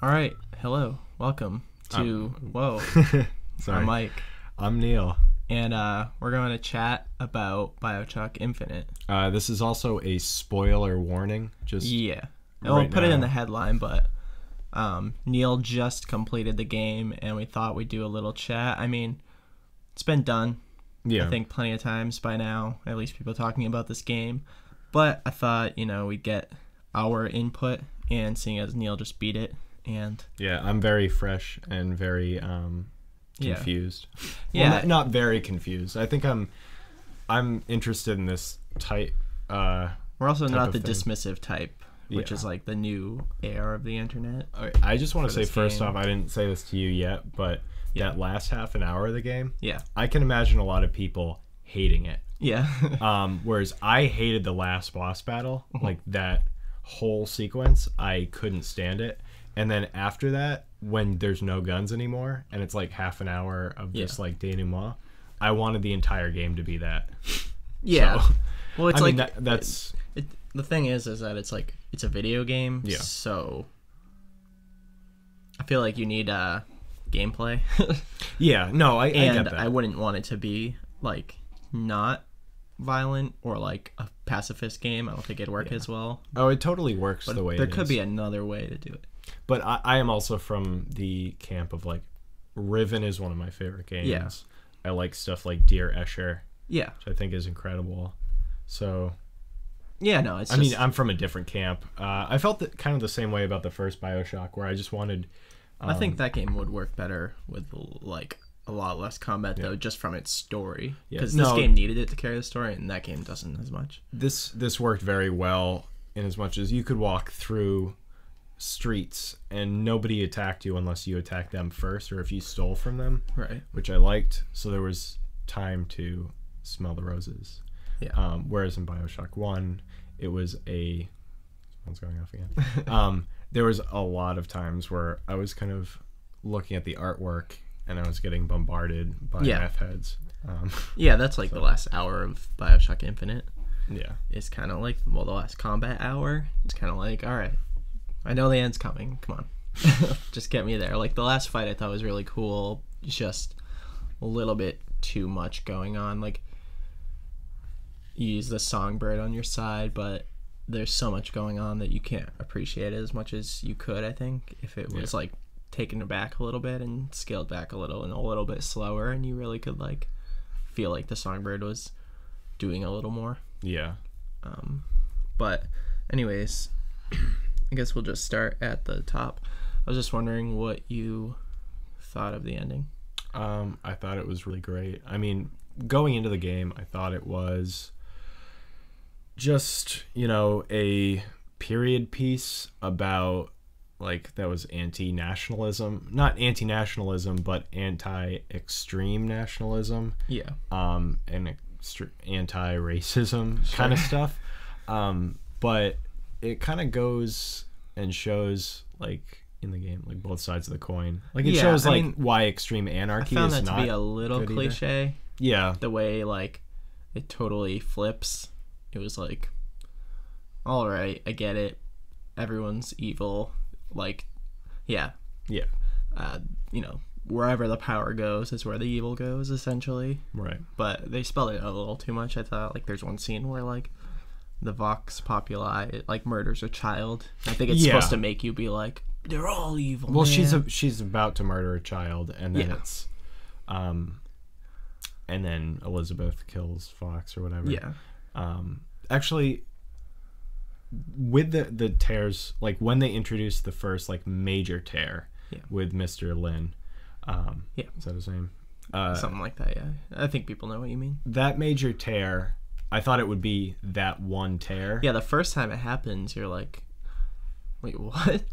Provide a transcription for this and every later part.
All right. Hello. Welcome to Whoa. Sorry. I'm Mike. I'm Neil. And we're going to chat about Bioshock Infinite. This is also a spoiler warning. Yeah. And we'll put it in the headline, but Neil just completed the game, and we thought we'd do a little chat. I mean, it's been done, I think, plenty of times by now, at least people talking about this game. But I thought, we'd get our input, and seeing as Neil just beat it. And yeah, I'm very fresh and very confused. Yeah, well, not very confused. I think I'm interested in this type. We're also not the dismissive type, which is like the new era of the internet. I just want to say first off, I didn't say this to you yet, but that last half an hour of the game, I can imagine a lot of people hating it. Yeah. Whereas I hated the last boss battle, like that whole sequence. I couldn't stand it. And then after that, when there's no guns anymore, and it's like half an hour of just like denouement, I wanted the entire game to be that. Yeah. So, well, it's that's the thing is that it's like it's a video game. Yeah. So I feel like you need gameplay. Yeah. No, I get that. I wouldn't want it to be like not violent or like a pacifist game. I don't think it'd work as well. Oh, it totally works the way it is. There could be another way to do it. But I am also from the camp of like Riven is one of my favorite games. Yeah. I like stuff like Dear Escher. Yeah. Which I think is incredible. So yeah, no, it's I mean, I'm from a different camp. I felt kind of the same way about the first Bioshock, where I just wanted I think that game would work better with like a lot less combat though, just from its story. Because this game needed it to carry the story, and that game doesn't as much. This worked very well in as much as you could walk through streets and nobody attacked you unless you attacked them first or if you stole from them, right? Which I liked. So there was time to smell the roses. Yeah. Whereas in Bioshock 1 it was someone's going off again. There was a lot of times where I was kind of looking at the artwork and I was getting bombarded by meth heads. That's like the last hour of Bioshock Infinite. Yeah. It's kind of like, well, the last combat hour, it's kind of like, all right, I know the end's coming. Come on. Just get me there. Like, the last fight I thought was really cool. Just a little bit too much going on. Like, you use the songbird on your side, but there's so much going on that you can't appreciate it as much as you could, I think, if it was, like, taken back a little bit and scaled back a little and a little bit slower, and you really could, like, feel like the songbird was doing a little more. Yeah. But anyways, I guess we'll just start at the top. I was just wondering what you thought of the ending. I thought it was really great. I mean, going into the game, I thought it was just, a period piece about, like, that was anti-nationalism. Not anti-nationalism, but anti-extreme nationalism. Yeah. And anti-racism kind of stuff. But it kind of goes and shows, like, in the game, like, both sides of the coin. Like, it shows, why extreme anarchy is not I found that to be a little cliche. Either. Yeah. The way, like, it totally flips. It was like, all right, I get it. Everyone's evil. Like, yeah. Yeah. Wherever the power goes is where the evil goes, essentially. Right. But they spelled it a little too much, I thought. Like, there's one scene where, like, the Vox Populi, like, murders a child. I think it's supposed to make you be like, they're all evil. Well, she's about to murder a child, and then it's, and then Elizabeth kills Fox or whatever. Yeah. Actually, with the tears, like, when they introduced the first, like, major tear with Mr. Lin, is that his name? Something like that, yeah. I think people know what you mean. That major tear, I thought it would be that one tear. Yeah, the first time it happens, you're like, wait, what?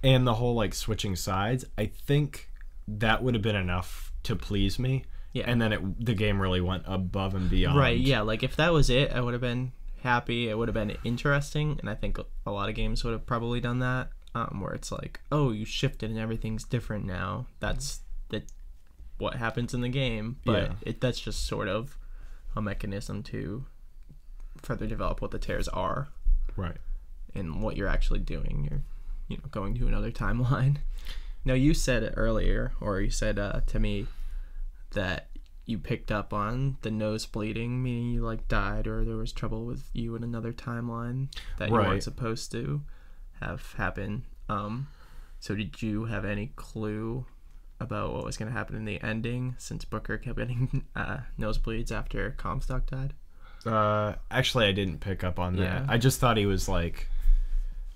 And the whole, like, switching sides, I think that would have been enough to please me. Yeah. And then the game really went above and beyond. Right, yeah. Like, if that was it, I would have been happy. It would have been interesting. And I think a lot of games would have probably done that, where it's like, oh, you shifted and everything's different now. That's what happens in the game. But that's just sort of a mechanism to further develop what the tears are. Right. And what you're actually doing. You're going to another timeline. Now, you said it earlier, or you said to me that you picked up on the nose bleeding, meaning you like died, or there was trouble with you in another timeline that you weren't supposed to have happen. So did you have any clue about what was going to happen in the ending, since Booker kept getting nosebleeds after Comstock died? Actually, I didn't pick up on that. Yeah. I just thought he was like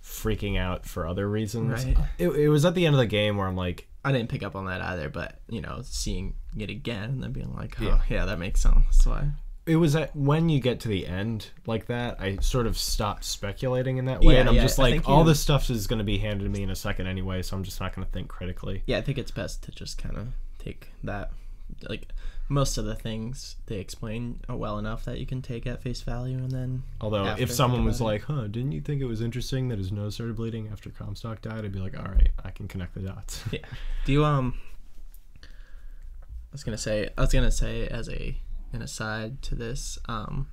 freaking out for other reasons. Right. It was at the end of the game where I'm like, I didn't pick up on that either, but seeing it again and then being like, oh yeah, that makes sense. That's why. It was when you get to the end like that, I sort of stopped speculating in that way, and I'm just like, all this stuff is going to be handed to me in a second anyway, so I'm just not going to think critically. Yeah, I think it's best to just kind of take that. Like, most of the things they explain well enough that you can take at face value, and then. Although, if someone was like, didn't you think it was interesting that his nose started bleeding after Comstock died? I'd be like, all right, I can connect the dots. Yeah. Do you, I was gonna say as an aside to this, a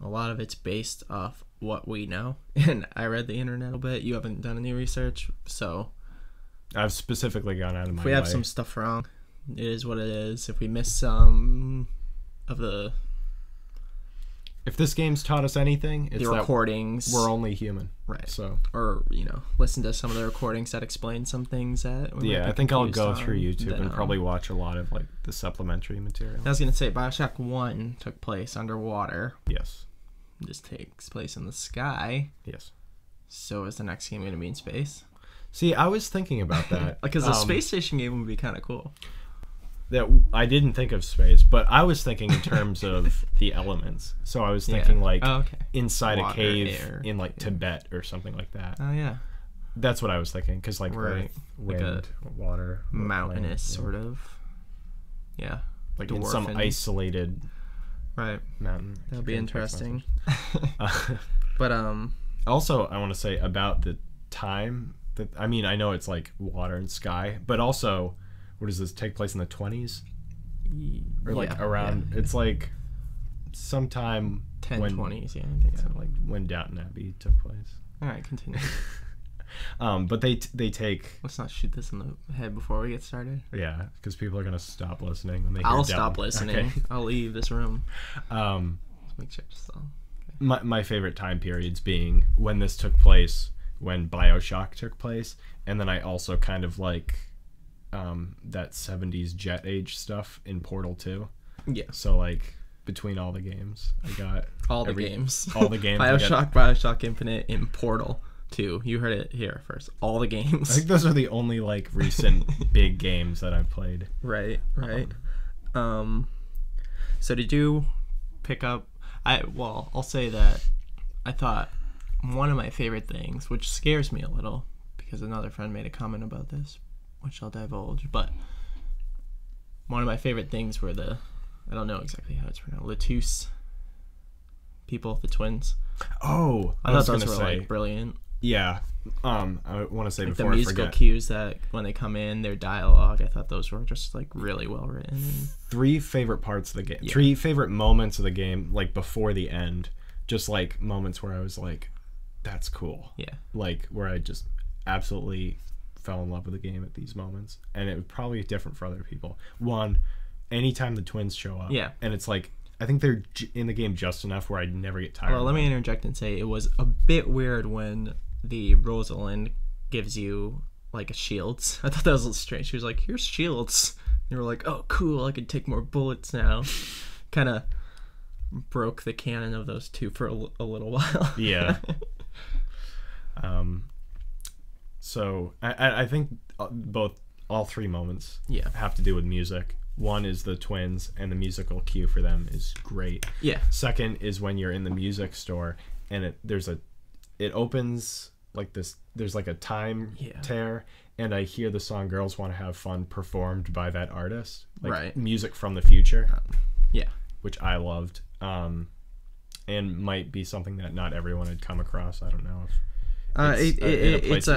lot of it's based off what we know, and I read the internet a little bit. You haven't done any research, so I've specifically gone out of my way. If we have some stuff wrong, it is what it is. If we miss some of the... If this game's taught us anything, it's the recordings, that we're only human. Right. So, or, listen to some of the recordings that explain some things that... I think I'll go through YouTube and probably watch a lot of, the supplementary material. I was going to say, Bioshock 1 took place underwater. Yes. This takes place in the sky. Yes. So is the next game going to be in space? See, I was thinking about that. Because a space station game would be kind of cool. That I didn't think of space, but I was thinking in terms of the elements. So I was thinking inside water, a cave air, in Tibet or something like that. Oh yeah, that's what I was thinking, because earth, wind, water, mountainous sort of. Yeah, in some isolated mountain. That'll be interesting. But also I want to say about the time that I know it's water and sky, but also. What does this take place in the 20s? Or around? Yeah. It's sometime 1020s. Yeah, I think so. When Downton Abbey took place. All right, continue. But they take. Let's not shoot this in the head before we get started. Yeah, because people are gonna stop listening when they. I'll stop listening. Okay. I'll leave this room. Let's make sure it's all. Okay. My favorite time periods being when this took place, when Bioshock took place, and then I also kind of that 70s jet age stuff in Portal 2. Yeah. So between all the games, I got all the games. Bioshock Infinite, in Portal 2. You heard it here first. All the games. I think those are the only recent big games that I've played. Right. So did you pick up? I'll say that I thought one of my favorite things, which scares me a little because another friend made a comment about this, which I'll divulge, but one of my favorite things were I don't know exactly how it's pronounced, Latus people, the twins. Oh, I thought those were brilliant. Yeah. I want to say before the musical cues that when they come in, their dialogue, I thought those were just really well written. Three favorite parts of the game. Yeah. 3 favorite moments of the game, before the end, just moments where I was that's cool. Yeah. Where I just absolutely fell in love with the game at these moments, and it would probably be different for other people. One, anytime the twins show up, and it's I think they're in the game just enough where I'd never get tired. Well, let me interject and say it was a bit weird when the Rosalind gives you a shields. I thought that was a little strange. She was like, "Here's shields." And you were like, "Oh, cool! I can take more bullets now." Kind of broke the canon of those two for a little while. Yeah. So I think all 3 moments have to do with music. One is the twins, and the musical cue for them is great. Yeah. Second is when you're in the music store, and it opens this. There's a time tear, and I hear the song "Girls Want to Have Fun" performed by that artist. Music from the future. Yeah. Which I loved, and might be something that not everyone had come across. I don't know if. It's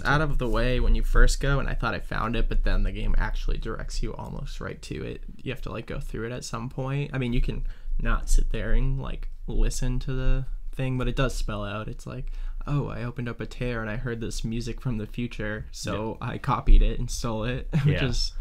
out of the way when you first go, and I thought I found it, but then the game actually directs you almost right to it. You have to go through it at some point. You can not sit there and listen to the thing, but it does spell out. It's oh, I opened up a tear and I heard this music from the future, so I copied it and stole it, which is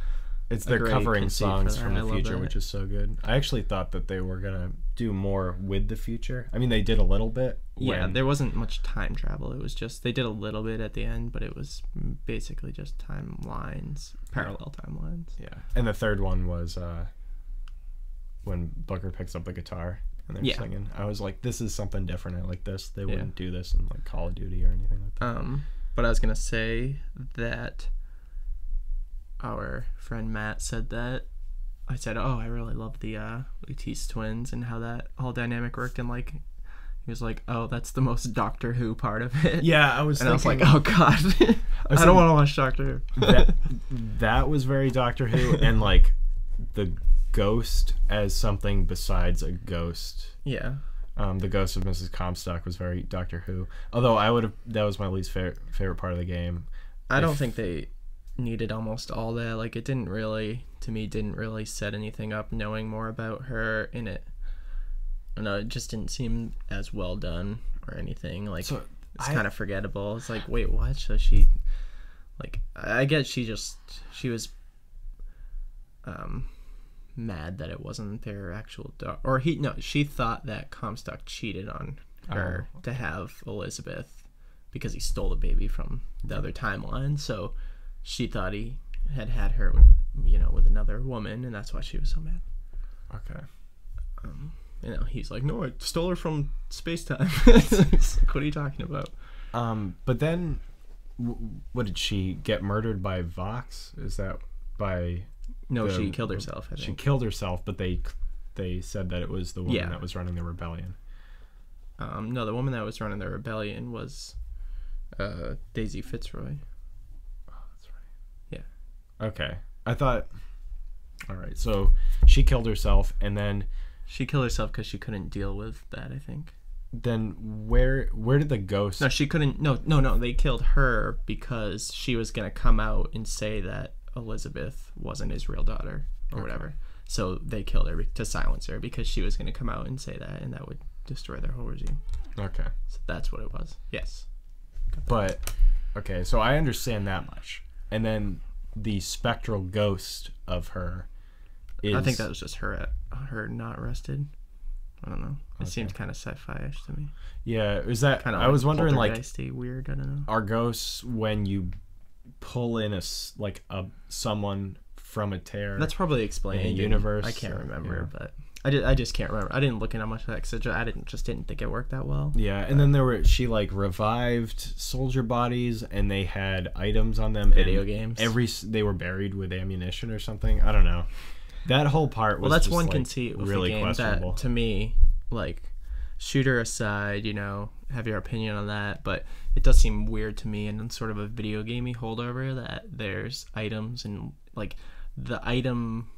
it's their great covering conceit for songs that. from I the love future, that. which is so good. I actually thought that they were gonna do more with the future. I mean, they did a little bit. Yeah, there wasn't much time travel. It was just they did a little bit at the end, but it was basically just timelines, parallel timelines. Yeah, and the third one was when Booker picks up the guitar and they're singing. I was like, this is something different. I like this. They wouldn't do this in like Call of Duty or anything like that. But I was gonna say that our friend Matt said that. I said, oh, I really love the Latisse twins and how that whole dynamic worked, and like he was like, oh, that's the most Doctor Who part of it. Yeah, I was and thinking, I was like, oh god, I don't want to watch Doctor Who. that was very Doctor Who, and like the ghost as something besides a ghost. Yeah. The ghost of Mrs. Comstock was very Doctor Who. Although that was my least favorite part of the game. I don't think they needed almost all that. Like it didn't really set anything up knowing more about her in it. No, it just didn't seem as well done or anything. Like it's kind of forgettable. It's like, wait, what? So she, like, I guess she was mad that it wasn't their actual daughter, or she thought that Comstock cheated on her to have Elizabeth because he stole the baby from the other timeline. So she thought he had her, with another woman, and that's why she was so mad. Okay. He's like, no, I stole her from space-time. It's like, what are you talking about? But then, what did she get murdered by Vox? Is that by? No, she killed herself. I think. She killed herself, but they said that it was the woman that was running the rebellion. No, the woman that was running the rebellion was Daisy Fitzroy. Oh, that's right. Yeah. Okay. I thought. All right. So she killed herself, and then she killed herself because she couldn't deal with that, I think. Then where did the ghost? No, she couldn't. No. They killed her because she was gonna come out and say that Elizabeth wasn't his real daughter or whatever. So they killed her to silence her because she was gonna come out and say that, and that would destroy their whole regime. Okay. So that's what it was. Yes. But okay, so I understand that much, and then the spectral ghost of her. I think that was just her not rested. I don't know. It seemed kind of sci-fi-ish to me. Yeah, is that kind of? I was wondering, like, weird. I don't know. Are ghosts when you pull in someone from a tear? That's probably explained in a universe. I can't remember, but I just can't remember. I didn't look into much of that because I didn't think it worked that well. Yeah, and then she like revived soldier bodies, and they had items on them. Video games. They were buried with ammunition or something. I don't know. That whole part was that's just, one like, conceit with really the game questionable. that, to me, like, shooter aside, have your opinion on that, but it does seem weird to me and sort of a video gamey holdover that there's items and, like, the item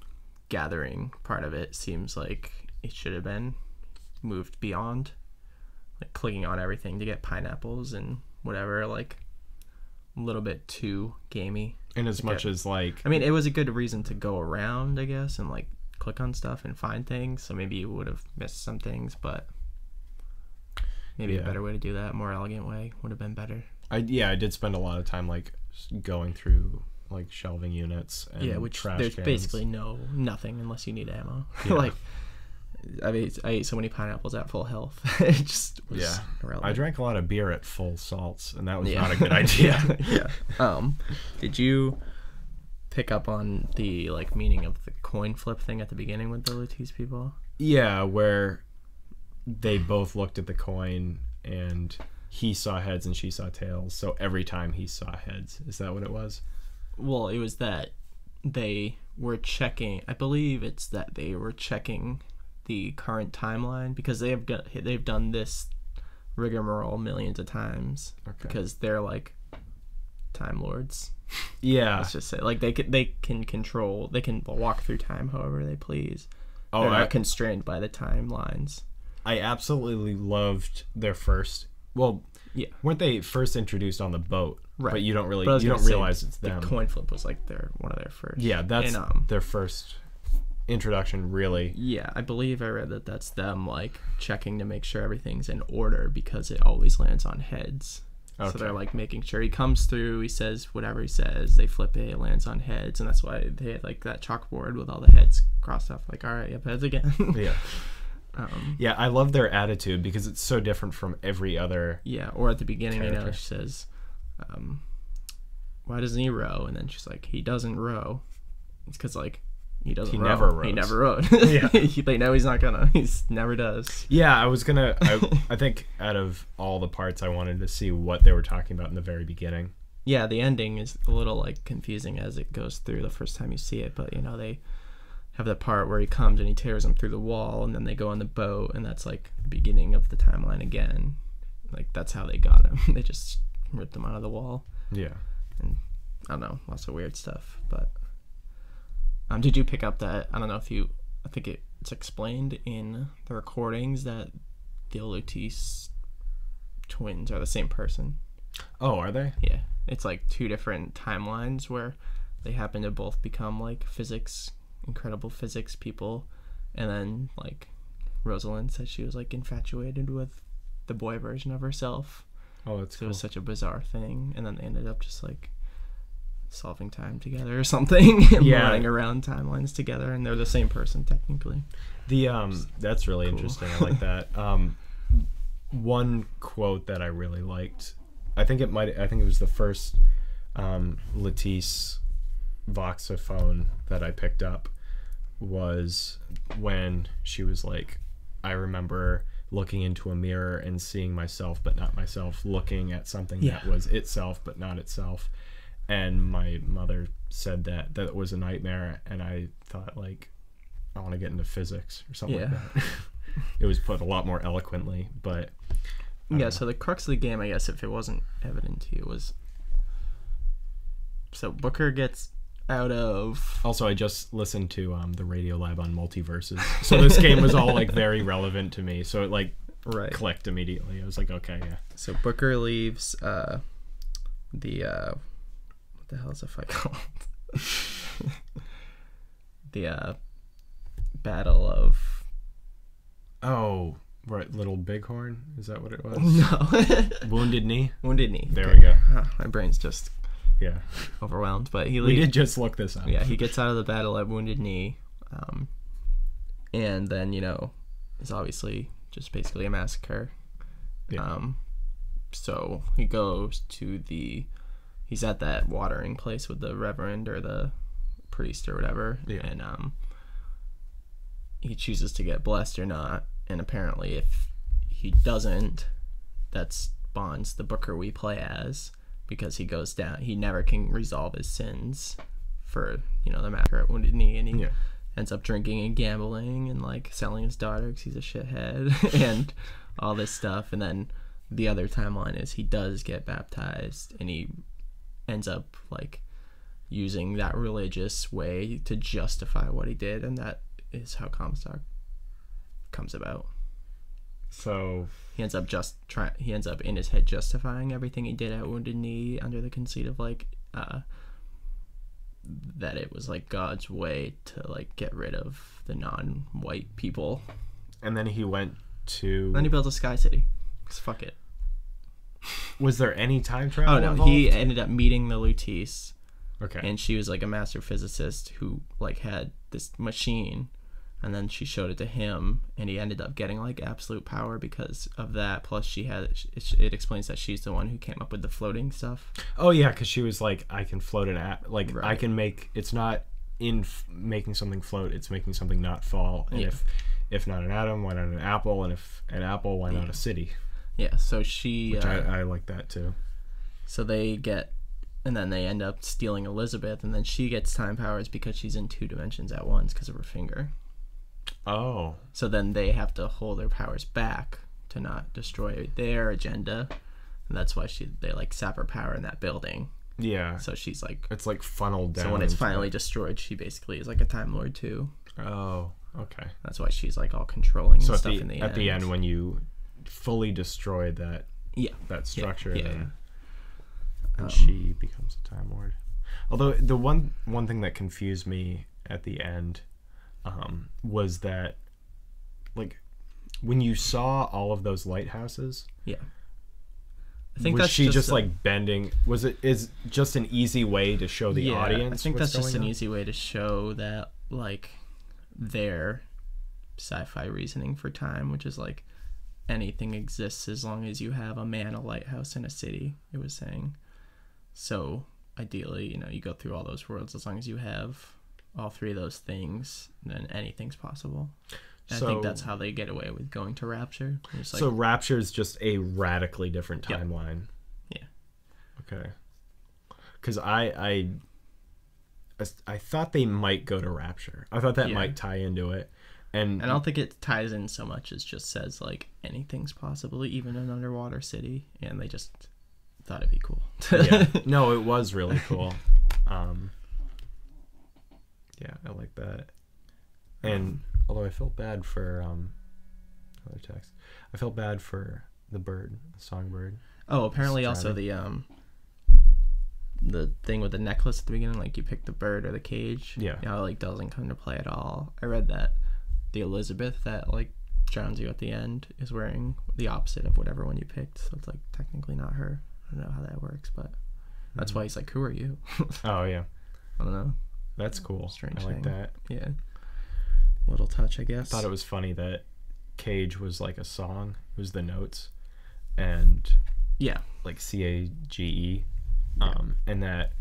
gathering part of it seems like it should have been moved beyond, like, clicking on everything to get pineapples and whatever, like, a little bit too gamey. And as much as, like, I mean, it was a good reason to go around, I guess, and like click on stuff and find things. So maybe you would have missed some things, but maybe a better way to do that, more elegant way, would have been better. I did spend a lot of time like going through like shelving units and which trash there's cans. basically nothing unless you need ammo. Yeah. Like I ate so many pineapples at full health. It just was irrelevant. I drank a lot of beer at full salts, and that was not a good idea. Did you pick up on the like meaning of the coin flip thing at the beginning with the Latisse people? Yeah, where they both looked at the coin and he saw heads and she saw tails. So every time he saw heads, is that what it was? Well, it was that they were checking. I believe it's that they were checking the current timeline because they've done this rigmarole millions of times because they're like time lords. Yeah, let's just say like they can walk through time however they please. They're not constrained by the timelines. I absolutely loved their first. Well, weren't they first introduced on the boat? Right, but you don't realize it's them. The coin flip was like one of their first. Yeah, that's their first introduction really. Yeah, I believe I read that that's them like checking to make sure everything's in order because it always lands on heads. Okay. So they're like making sure he comes through, he says whatever he says, they flip it, it lands on heads, and that's why they had like that chalkboard with all the heads crossed off, like, all right, yep, heads again. Yeah. Yeah, I love their attitude because it's so different from every other. Yeah, or at the beginning, character. she says, why doesn't he row? And then she's like, he doesn't row. It's because like he doesn't He row. never rows. He never rowed. Yeah. They know he's not gonna. He never does. Yeah, I think out of all the parts, I wanted to see what they were talking about in the very beginning. Yeah, the ending is a little like confusing as it goes through the first time you see it, but they have the part where he comes and he tears them through the wall, and then they go on the boat, and that's like the beginning of the timeline again. Like that's how they got him. They just ripped him out of the wall. Yeah. And I don't know, lots of weird stuff. But did you pick up that? I don't know if you. I think it's explained in the recordings that the Lutis twins are the same person. Oh, are they? Yeah, it's like two different timelines where they happen to both become like incredible physics people, and then like Rosalind said she was like infatuated with the boy version of herself. Oh, that's cool. It was such a bizarre thing, and then they ended up just like solving time together or something. And running around timelines together, and they're the same person technically. That's really Cool. interesting. I like that. One quote that I really liked, I think it was the first Latisse voxophone that I picked up, was when she was like, I remember looking into a mirror and seeing myself but not myself, looking at something that was itself but not itself. And my mother said that it was a nightmare, and I thought, like, I want to get into physics or something like that. It was put a lot more eloquently, but so the crux of the game, I guess, if it wasn't evident to you, was so Booker gets out of. Also, I just listened to the Radio Lab on multiverses, so this game was all like very relevant to me. So it like clicked immediately. I was like, okay, yeah. So Booker leaves the what the hell is the fight called? The Battle of. Oh, right, Little Bighorn. Is that what it was? No. Wounded Knee. Wounded Knee. There we go. My brain's just overwhelmed, but we did just look this up. Yeah, he gets out of the battle at Wounded Knee, and then it's obviously just basically a massacre. Yeah. So he goes to he's at that watering place with the reverend or the priest or whatever, and he chooses to get blessed or not, and apparently if he doesn't, that spawns the Booker we play as, because he goes down, he never can resolve his sins for the massacre at Wounded Knee, and he ends up drinking and gambling and like selling his daughter because he's a shithead and all this stuff. And then the other timeline is he does get baptized, and he ends up like using that religious way to justify what he did, and that is how Comstock comes about. So he ends up in his head justifying everything he did at Wounded Knee under the conceit of like that it was like God's way to like get rid of the non-white people. And then he went to. Then he built a Sky City. 'Cause fuck it. Was there any time travel? Oh no, involved? he ended up meeting the Lutis. Okay. And she was like a master physicist who like had this machine, and then she showed it to him, and he ended up getting like absolute power because of that. Plus it explains that she's the one who came up with the floating stuff. Oh yeah, because she was like, I can float an app, like Right. I can make, it's not in making something float, it's making something not fall. And if not an atom, why not an apple? And if an apple, why not a city? Yeah, so she Which I like that too. So they get, and then they end up stealing Elizabeth, and then she gets time powers because she's in 2 dimensions at once because of her finger. Oh. So then they have to hold their powers back to not destroy their agenda, and that's why they like sap her power in that building. Yeah. So she's like, it's like funneled down. So when it's finally destroyed, she basically is like a Time Lord too. Oh, okay. That's why she's like all controlling and stuff in the end. At the end, when you fully destroy that structure, then she becomes a Time Lord. Although the one thing that confused me at the end, was that, like, when you saw all of those lighthouses, Yeah. I think was that's she just a- like bending? Was it is just an easy way to show the audience? I think what's that's just going an on? easy way to show that, like, their sci-fi reasoning for time, which is like anything exists as long as you have a man, a lighthouse, and a city. It was saying. So ideally, you go through all those worlds as long as you have all three of those things, then anything's possible. And I think that's how they get away with going to Rapture. It's like, So Rapture is just a radically different timeline. Yeah. Okay. Because I thought they might go to Rapture. I thought that might tie into it. And I don't think it ties in so much as just says like anything's possible, even an underwater city, and they just thought it'd be cool. yeah. No, it was really cool. Yeah, I like that. And although I felt bad for other text, I felt bad for the bird, the songbird. Oh, apparently also the thing with the necklace at the beginning, like you pick the bird or the cage. Yeah. Like doesn't come to play at all. I read that the Elizabeth that like drowns you at the end is wearing the opposite of whatever one you picked, so it's like technically not her. I don't know how that works, but that's why he's like, "Who are you?" Oh yeah, I don't know. that's cool. Strange I like thing. that. Yeah, little touch, I guess. I thought it was funny that Cage was like a song. It was the notes, and Yeah, like CAGE, and that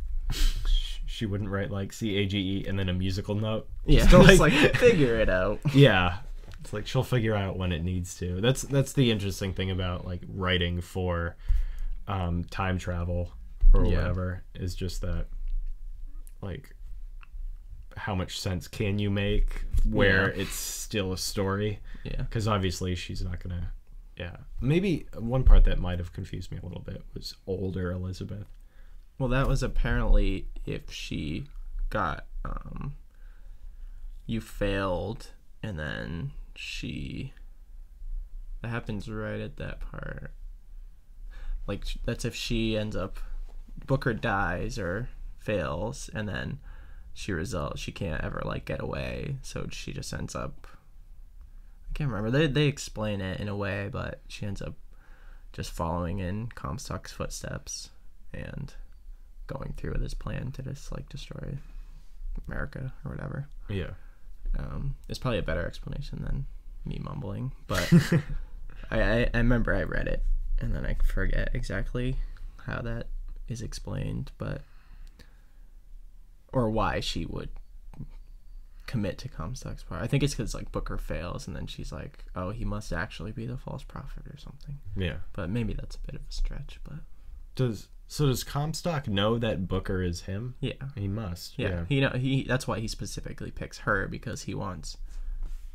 she wouldn't write like CAGE and then a musical note. yeah. Just to, Just like figure it out. yeah, it's like she'll figure out when it needs to. That's the interesting thing about like writing for time travel or whatever, is just that, like, how much sense can you make where it's still a story? Yeah. Because obviously she's not gonna. Yeah, maybe one part that might have confused me a little bit was older Elizabeth. Well, that was apparently if she got you failed, and then that happens right at that part. Like that's if she ends up, Booker dies or fails, and then she can't ever like get away, so she just ends up, I can't remember, they explain it in a way, but she ends up just following in Comstock's footsteps and going through with his plan to just like destroy America or whatever. Yeah. It's probably a better explanation than me mumbling, but I remember I read it and then I forget exactly how that is explained, or why she would commit to Comstock's part. I think it's because like Booker fails and then she's like, oh, he must actually be the false prophet or something. Yeah. But maybe that's a bit of a stretch, but Does Comstock know that Booker is him? yeah. He must. Yeah. He that's why he specifically picks her, because he wants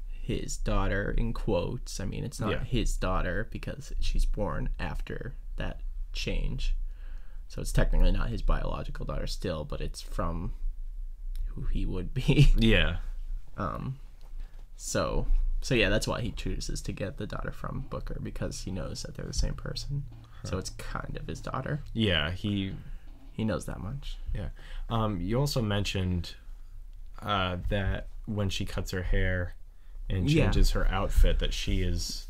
his daughter, in quotes. I mean, it's not his daughter because she's born after that change. So it's technically not his biological daughter still, but it's from who he would be. Yeah. So yeah, that's why he chooses to get the daughter from Booker, because he knows that they're the same person. So it's kind of his daughter. Yeah, he knows that much. Yeah. You also mentioned that when she cuts her hair and changes her outfit, that she is.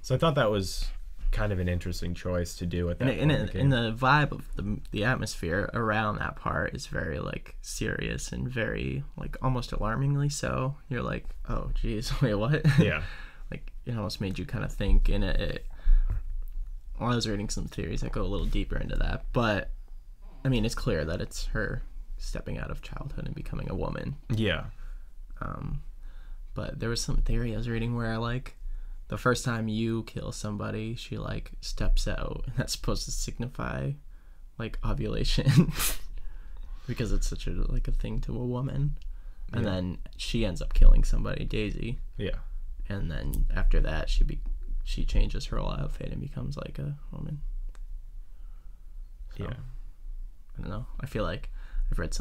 So I thought that was kind of an interesting choice to do at that point. And the vibe of the atmosphere around that part is very like serious and very like almost alarmingly so. You're like, oh geez, wait, what? Yeah. Like it almost made you kind of think. And I was reading some theories that go a little deeper into that, but I mean, it's clear that it's her stepping out of childhood and becoming a woman. Yeah. But there was some theory I was reading where like the first time you kill somebody, she like steps out, and that's supposed to signify like ovulation because it's such a thing to a woman. And then she ends up killing somebody, Daisy. Yeah. And then after that, she changes her whole outfit and becomes like a woman. So, Yeah. I don't know. I feel like I've read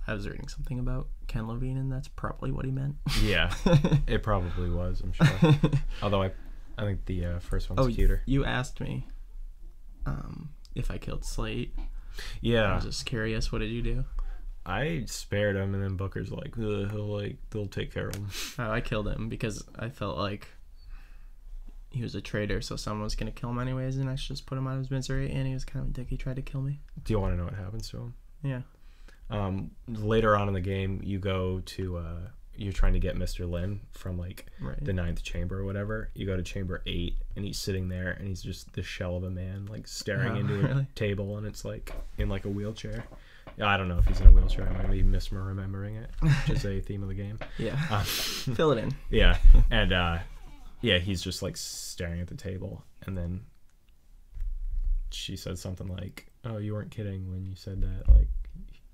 I was reading something about Ken Levine, and that's probably what he meant. Yeah. It probably was, I'm sure. Although I think the first one's cuter. You asked me if I killed Slate. Yeah. I was just curious. What did you do? I spared him, and then Booker's like, they'll take care of him. Oh, I killed him because I felt like he was a traitor, so someone was gonna kill him anyways, and I should just put him out of his misery. And he was kind of a dick. He tried to kill me. Do you want to know what happens to him? Yeah. Later on in the game, you go to you're trying to get Mr. Lin from like the 9th chamber or whatever. You go to chamber 8, and he's sitting there, and he's just the shell of a man, like staring into a table, and it's like in like a wheelchair. I don't know if he's in a wheelchair. I might be misremembering it, which is a theme of the game. Yeah. Fill it in. Yeah, and yeah, he's just like staring at the table, and then she said something like, "Oh, you weren't kidding when you said that. Like,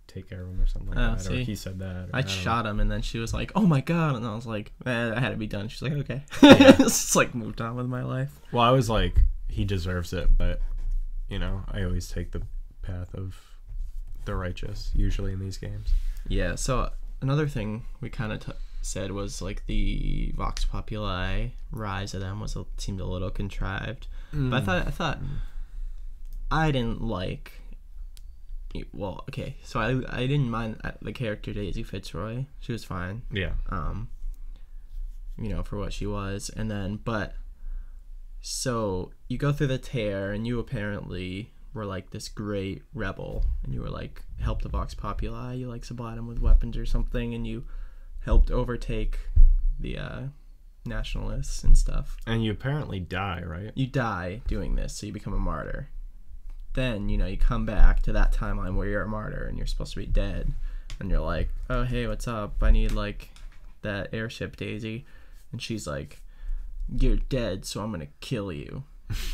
take care of him," or something like that. See? Or he said that. I shot him, and then she was like, "Oh my god!" And I was like, "I had to be done." She's like, "Okay." Yeah. Just like moved on with my life. Well, I was like, he deserves it, but you know, I always take the path of the righteous usually in these games. Yeah. So another thing we kind of said was like the Vox Populi rise of them seemed a little contrived, but I thought I didn't like. Well, okay, so I didn't mind the character Daisy Fitzroy. She was fine. Yeah. You know, for what she was, and then so you go through the tear, and you apparently were like this great rebel, and you were like helped the Vox Populi. You like supplied them with weapons or something, and you helped overtake the nationalists and stuff. And you apparently die, right? You die doing this, so you become a martyr. Then, you know, you come back to that timeline where you're a martyr and you're supposed to be dead, and you're like, "Oh, hey, what's up? I need like that airship, Daisy." And she's like, "You're dead, so I'm gonna kill you."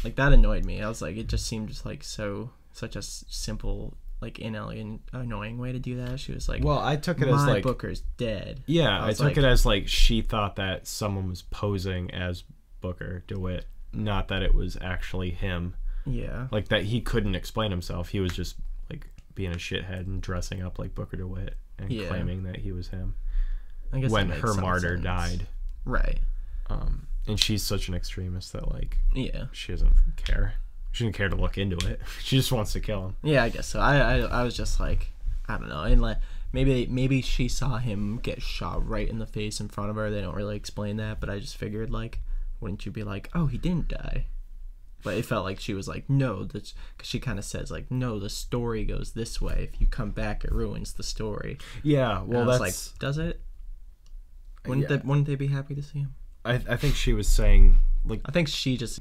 Like, that annoyed me. I was like, it just seemed just like such a simple, like, inelegant, annoying way to do that. She was like, well, I took it as like Booker's dead. Yeah, I took it as like she thought that someone was posing as Booker DeWitt, not that it was actually him. Yeah. Like that he couldn't explain himself. He was just like being a shithead and dressing up like Booker DeWitt and claiming that he was him. I guess when her martyr died. Right. And she's such an extremist that like she doesn't care. She didn't care to look into it. She just wants to kill him. Yeah, I guess so. I was just like, I don't know. And like maybe she saw him get shot right in the face in front of her. They don't really explain that, but I just figured like, wouldn't you be like, "Oh, he didn't die"? But it felt like she was like, "No," because she kind of says like, "No, the story goes this way. If you come back, it ruins the story." Yeah, well, that's like, does it? Wouldn't they be happy to see him? I think she was saying like, I think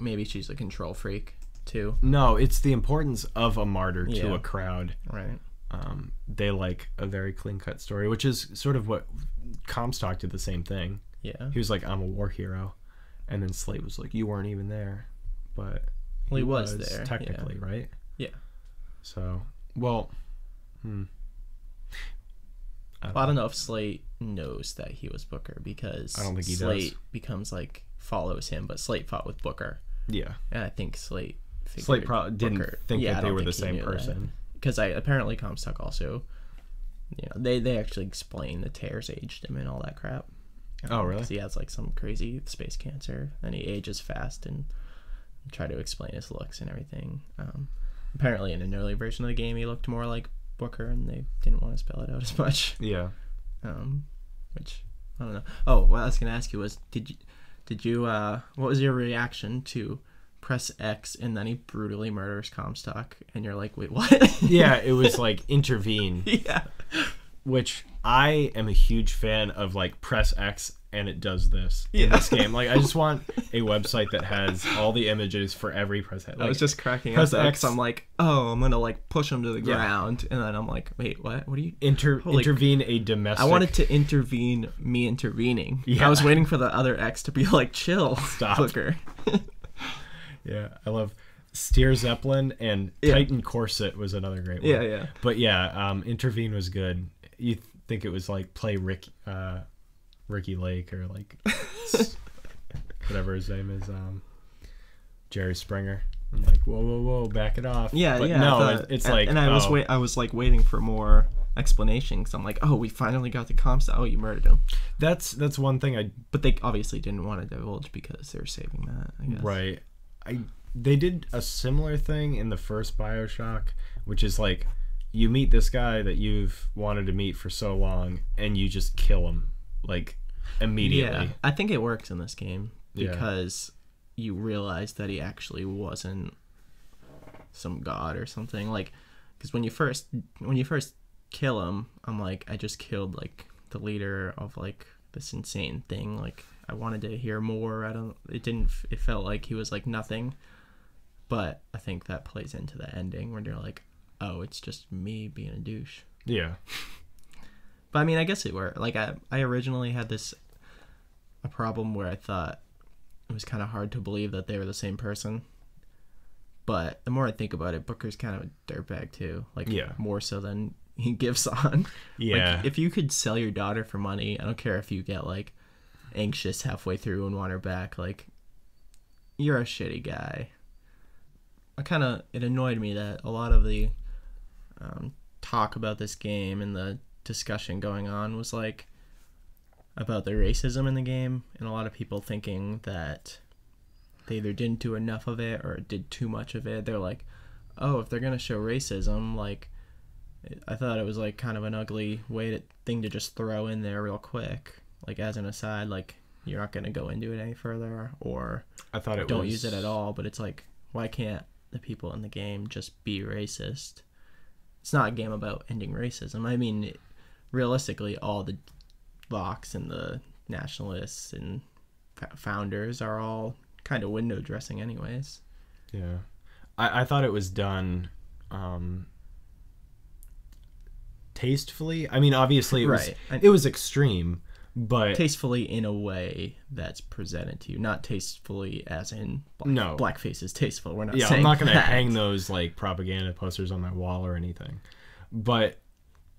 maybe she's a control freak too. No, it's the importance of a martyr to a crowd. Right. They like a very clean cut story, which is sort of what Comstock did the same thing. Yeah. He was like, "I'm a war hero," and then Slate was like, "You weren't even there." But he was there technically, right? Yeah. So, well, I don't know if Slate knows that he was Booker, because I don't think he Slate does. becomes like follows him, but Slate fought with Booker. Yeah. And I think Slate probably didn't think that they were the same person. Because apparently Comstock also, you know, they actually explain the tears aged him and all that crap. Oh, really? Because he has like some crazy space cancer, and he ages fast, and try to explain his looks and everything. Apparently in an early version of the game he looked more like Booker, and they didn't want to spell it out as much. Yeah. Which I don't know. Oh, what I was gonna ask you was, did you what was your reaction to press X and then he brutally murders Comstock, and you're like, wait, what? Yeah, it was like intervene. Yeah. Which I am a huge fan of, like, press X and it does this in this game. Like, I just want a website that has all the images for every press X. Like, I was just cracking press up X. I'm like, oh, I'm gonna like push him to the ground, and then I'm like, wait, what? What are you? Intervene a domestic. I wanted to intervene me intervening. Yeah. I was waiting for the other X to be like, chill, Stop. Booker. Yeah, I love Steer Zeppelin, and Titan Corset was another great one. Yeah. But yeah, intervene was good. You think it was like play Ricky Lake, or like whatever his name is, Jerry Springer. I'm like, whoa, back it off. Yeah, but yeah. No, it's like, and I was like waiting for more explanation, because I'm like, oh, we finally got the Comstock. Oh, you murdered him. That's one thing But they obviously didn't want to divulge because they were saving that, I guess. Right. They did a similar thing in the first Bioshock, which is like, you meet this guy that you've wanted to meet for so long, and you just kill him like immediately. Yeah, I think it works in this game Yeah. because you realize that he actually wasn't some god or something. Like, because when you first kill him, I'm like, I just killed like the leader of like this insane thing. Like, I wanted to hear more. It felt like he was like nothing. But I think that plays into the ending when you're like, oh, it's just me being a douche. Yeah. But I mean, I guess it worked. Like, I originally had a problem where I thought it was kind of hard to believe that they were the same person. But the more I think about it, Booker's kind of a dirtbag too. Like, Yeah. more so than he gives on. Yeah. Like, if you could sell your daughter for money, I don't care if you get like anxious halfway through and want her back. Like, you're a shitty guy. It annoyed me that a lot of the talk about this game and the discussion going on was like about the racism in the game, and a lot of people thinking that they either didn't do enough of it or did too much of it. They're like, oh, if they're gonna show racism, like, I thought it was like kind of an ugly thing to just throw in there real quick, like as an aside, like you're not gonna go into it any further, or I thought don't use it at all. But it's like, why can't the people in the game just be racist? It's not a game about ending racism. I mean, realistically, all the Vox and the nationalists and founders are all kind of window dressing anyways. Yeah. I thought it was done tastefully. I mean, obviously it was extreme, but tastefully in a way that's presented to you, not tastefully as in blackface is tasteful. We're not saying I'm not going to that. hang those like propaganda posters on my wall or anything. But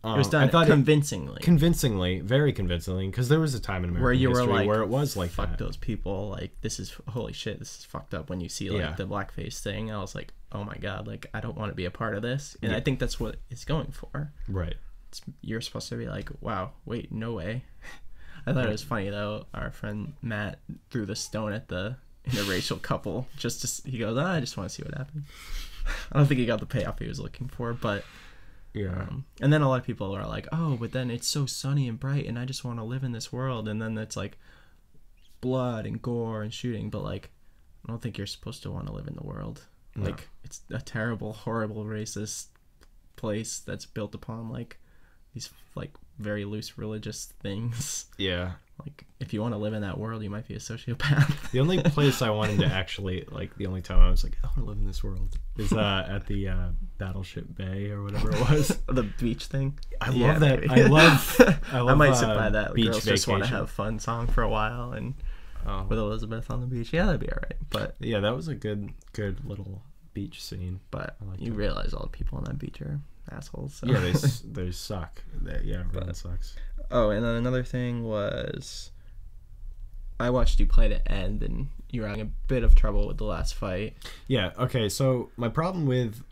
it was done convincingly, very convincingly, because there was a time in American where you history were like, where it was like fuck that. those people, like, this is holy shit, this is fucked up. When you see like the blackface thing, I was like, oh my god, like, I don't want to be a part of this. And I think that's what it's going for. Right. You're supposed to be like, wow, wait, no way. I thought it was funny though. Our friend Matt threw the stone at the interracial couple he goes, I just want to see what happened. I don't think he got the payoff he was looking for, but yeah. And then a lot of people are like, oh, but then it's so sunny and bright and I just want to live in this world. And then it's like blood and gore and shooting, but like, I don't think you're supposed to want to live in the world. No. Like, it's a terrible, horrible, racist place that's built upon like these like very loose religious things. Yeah. Like, if you want to live in that world, you might be a sociopath. The only place I wanted to actually, like, the only time I was like, I want to live in this world is at the Battleship Bay or whatever it was. The beach thing. I love that. Maybe. I love I might sit by that. Beach Girls vacation. Just want to have fun song for a while and with Elizabeth on the beach. Yeah, that'd be all right. But yeah, that was a good little beach scene. But you realize all the people on that beach are assholes. So. Yeah, they suck. Everyone sucks. Oh, and then another thing was, I watched you play to end, and you were having a bit of trouble with the last fight. Yeah, okay, so my problem with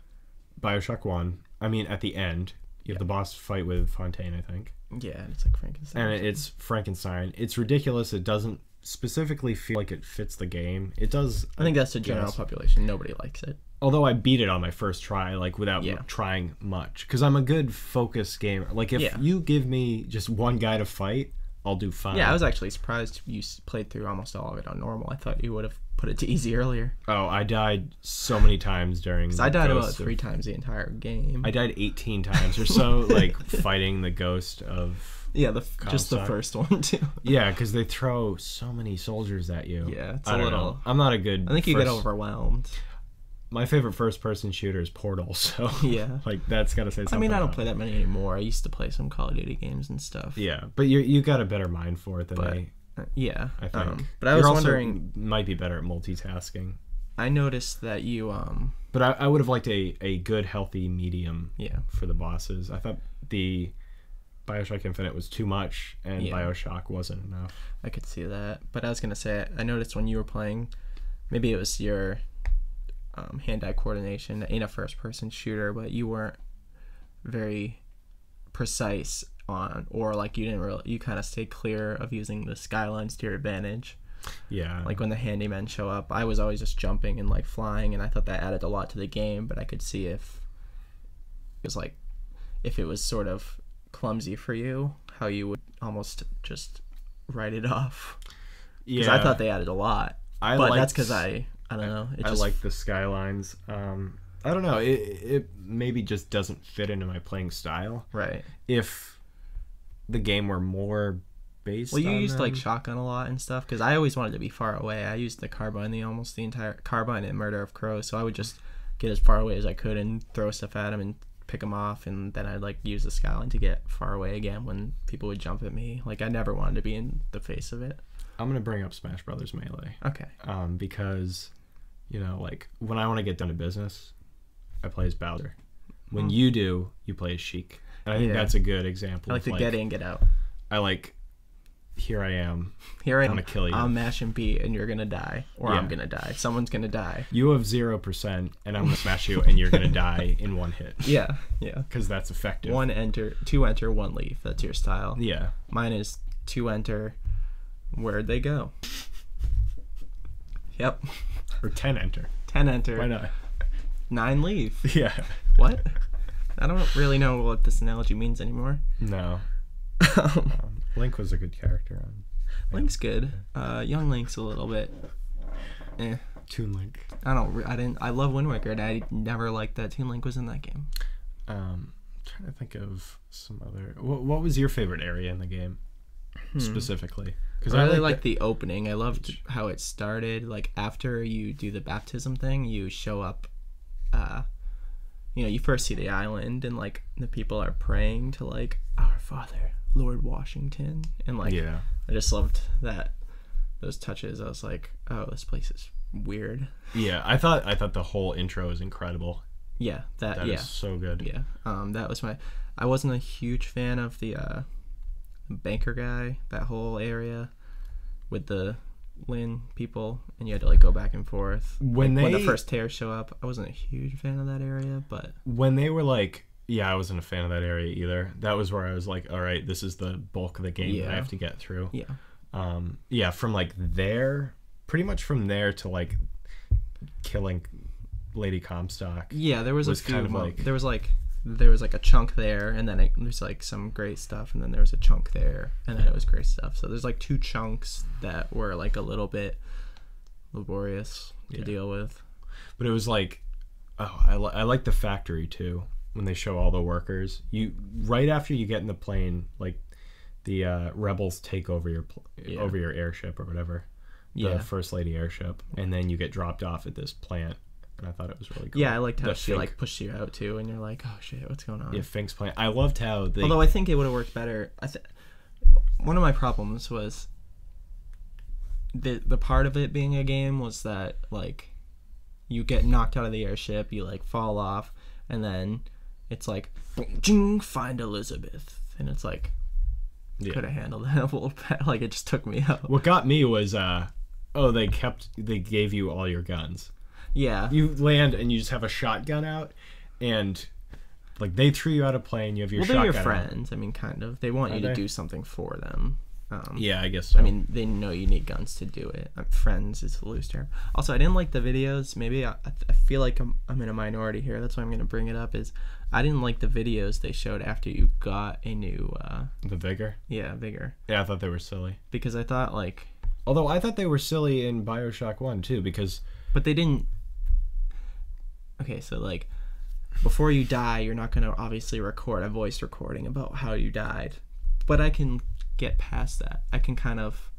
Bioshock 1, I mean, at the end, you have the boss fight with Fontaine, I think. Yeah, and it's like Frankenstein. And it's Frankenstein. It's ridiculous. It doesn't specifically feel like it fits the game. It does. I think that's the general population. Nobody likes it. Although I beat it on my first try, like, without trying much. Because I'm a good focus gamer. Like, if you give me just one guy to fight, I'll do fine. Yeah, I was actually surprised you played through almost all of it on normal. I thought you would have put it to easy earlier. Oh, I died so many times during... Because I died about 3 times the entire game. I died 18 times or so, like, fighting the ghost of... Yeah, just the first one, too. Yeah, because they throw so many soldiers at you. Yeah, it's I don't know. I'm not a good... I think you get overwhelmed. My favorite first-person shooter is Portal, so yeah, like that's gotta say something. I mean, I don't play that many anymore. I used to play some Call of Duty games and stuff. Yeah, but you got a better mind for it than me. Yeah, I think. But I was wondering, might be better at multitasking. I noticed that you But I would have liked a good, healthy medium. Yeah. For the bosses, I thought the Bioshock Infinite was too much, and Bioshock wasn't enough. I could see that, but I was gonna say, I noticed when you were playing, maybe it was your hand-eye coordination in a first-person shooter, but you weren't very precise on, or like you kind of stayed clear of using the skylines to your advantage. Yeah. Like when the handymen show up, I was always just jumping and like flying, and I thought that added a lot to the game, but I could see if it was like if it was sort of clumsy for you, how you would almost just write it off. Because I thought they added a lot, but that's because I don't know. I like the skylines. I don't know. It maybe just doesn't fit into my playing style. Right. If the game were more based Well, you on used them. like shotgun a lot and stuff, because I always wanted to be far away. I used the carbine, almost the entire carbine in Murder of Crows, so I would just get as far away as I could and throw stuff at them and pick them off, and then I'd like use the skyline to get far away again when people would jump at me. Like I never wanted to be in the face of it. I'm gonna bring up Smash Brothers Melee. Okay. Because, you know, like when I want to get down to business, I play as Bowser. When you do, you play as Sheik. And I think that's a good example. I like of, to get in, get out. I like, here I am. Here I am. I'm gonna kill you. I'm mash and beat, and you're gonna die, or I'm gonna die. Someone's gonna die. You have 0%, and I'm gonna smash you, and you're gonna die in one hit. Yeah. Because that's effective. 1 enter, 2 enter, 1 leave. That's your style. Yeah. Mine is 2 enter. Where'd they go? Yep. Or 10 enter. 10 enter. Why not? 9 leave. Yeah. What? I don't really know what this analogy means anymore. No. Link was a good character. Link's good. Young Link's a little bit. Toon Link. I love Wind Waker, and I never liked that Toon Link was in that game. Trying to think of some other. What was your favorite area in the game specifically? Because I really liked the opening. I loved how it started. Like after you do the baptism thing, you show up. You first see the island, and like the people are praying to like Our Father, Lord Washington, and like I just loved those touches. I was like, oh, this place is weird. Yeah, I thought the whole intro was incredible. Yeah, that is so good. Yeah, that was I wasn't a huge fan of the banker guy. That whole area with the Lin people, and you had to like go back and forth. When the first tears show up, I wasn't a huge fan of that area, but when they were like, I wasn't a fan of that area either. That was where I was like, all right, this is the bulk of the game that I have to get through. Yeah. From like there, pretty much from there to like killing Lady Comstock. Yeah, there was a few kind of like there was like a chunk there, and then there's like some great stuff, and then there was a chunk there, and then it was great stuff. So there's like 2 chunks that were like a little bit laborious to deal with. But it was like, I like the factory too, when they show all the workers. Right after you get in the plane, like the rebels take over your airship or whatever, the First Lady airship, and then you get dropped off at this plant. And I thought it was really cool. Yeah, I liked how she like pushed you out too, and you're like, oh shit, what's going on? Yeah, Fink's playing. I loved how they. Although I think it would have worked better. One of my problems was the part of it being a game was that like you get knocked out of the airship, you like fall off, and then it's like find Elizabeth, and it's like could have handled that a little bit. Like it just took me out. What got me was they gave you all your guns. Yeah. You land and you just have a shotgun out, and like they threw you out of plane. You have your shotgun. They're your friends. I mean, kind of. They want you to do something for them. Yeah, I guess so. I mean, they know you need guns to do it. Friends is a loose term. Also, I didn't like the videos. Maybe I feel like I'm in a minority here. That's why I'm going to bring it up. Is I didn't like the videos they showed after you got a new. The Vigor. Yeah, Vigor. Yeah, I thought they were silly. Because I thought like. Although I thought they were silly in Bioshock 1 too, because. But they didn't. Okay, so like, before you die, you're not going to obviously record a voice recording about how you died. But I can get past that. I can kind of,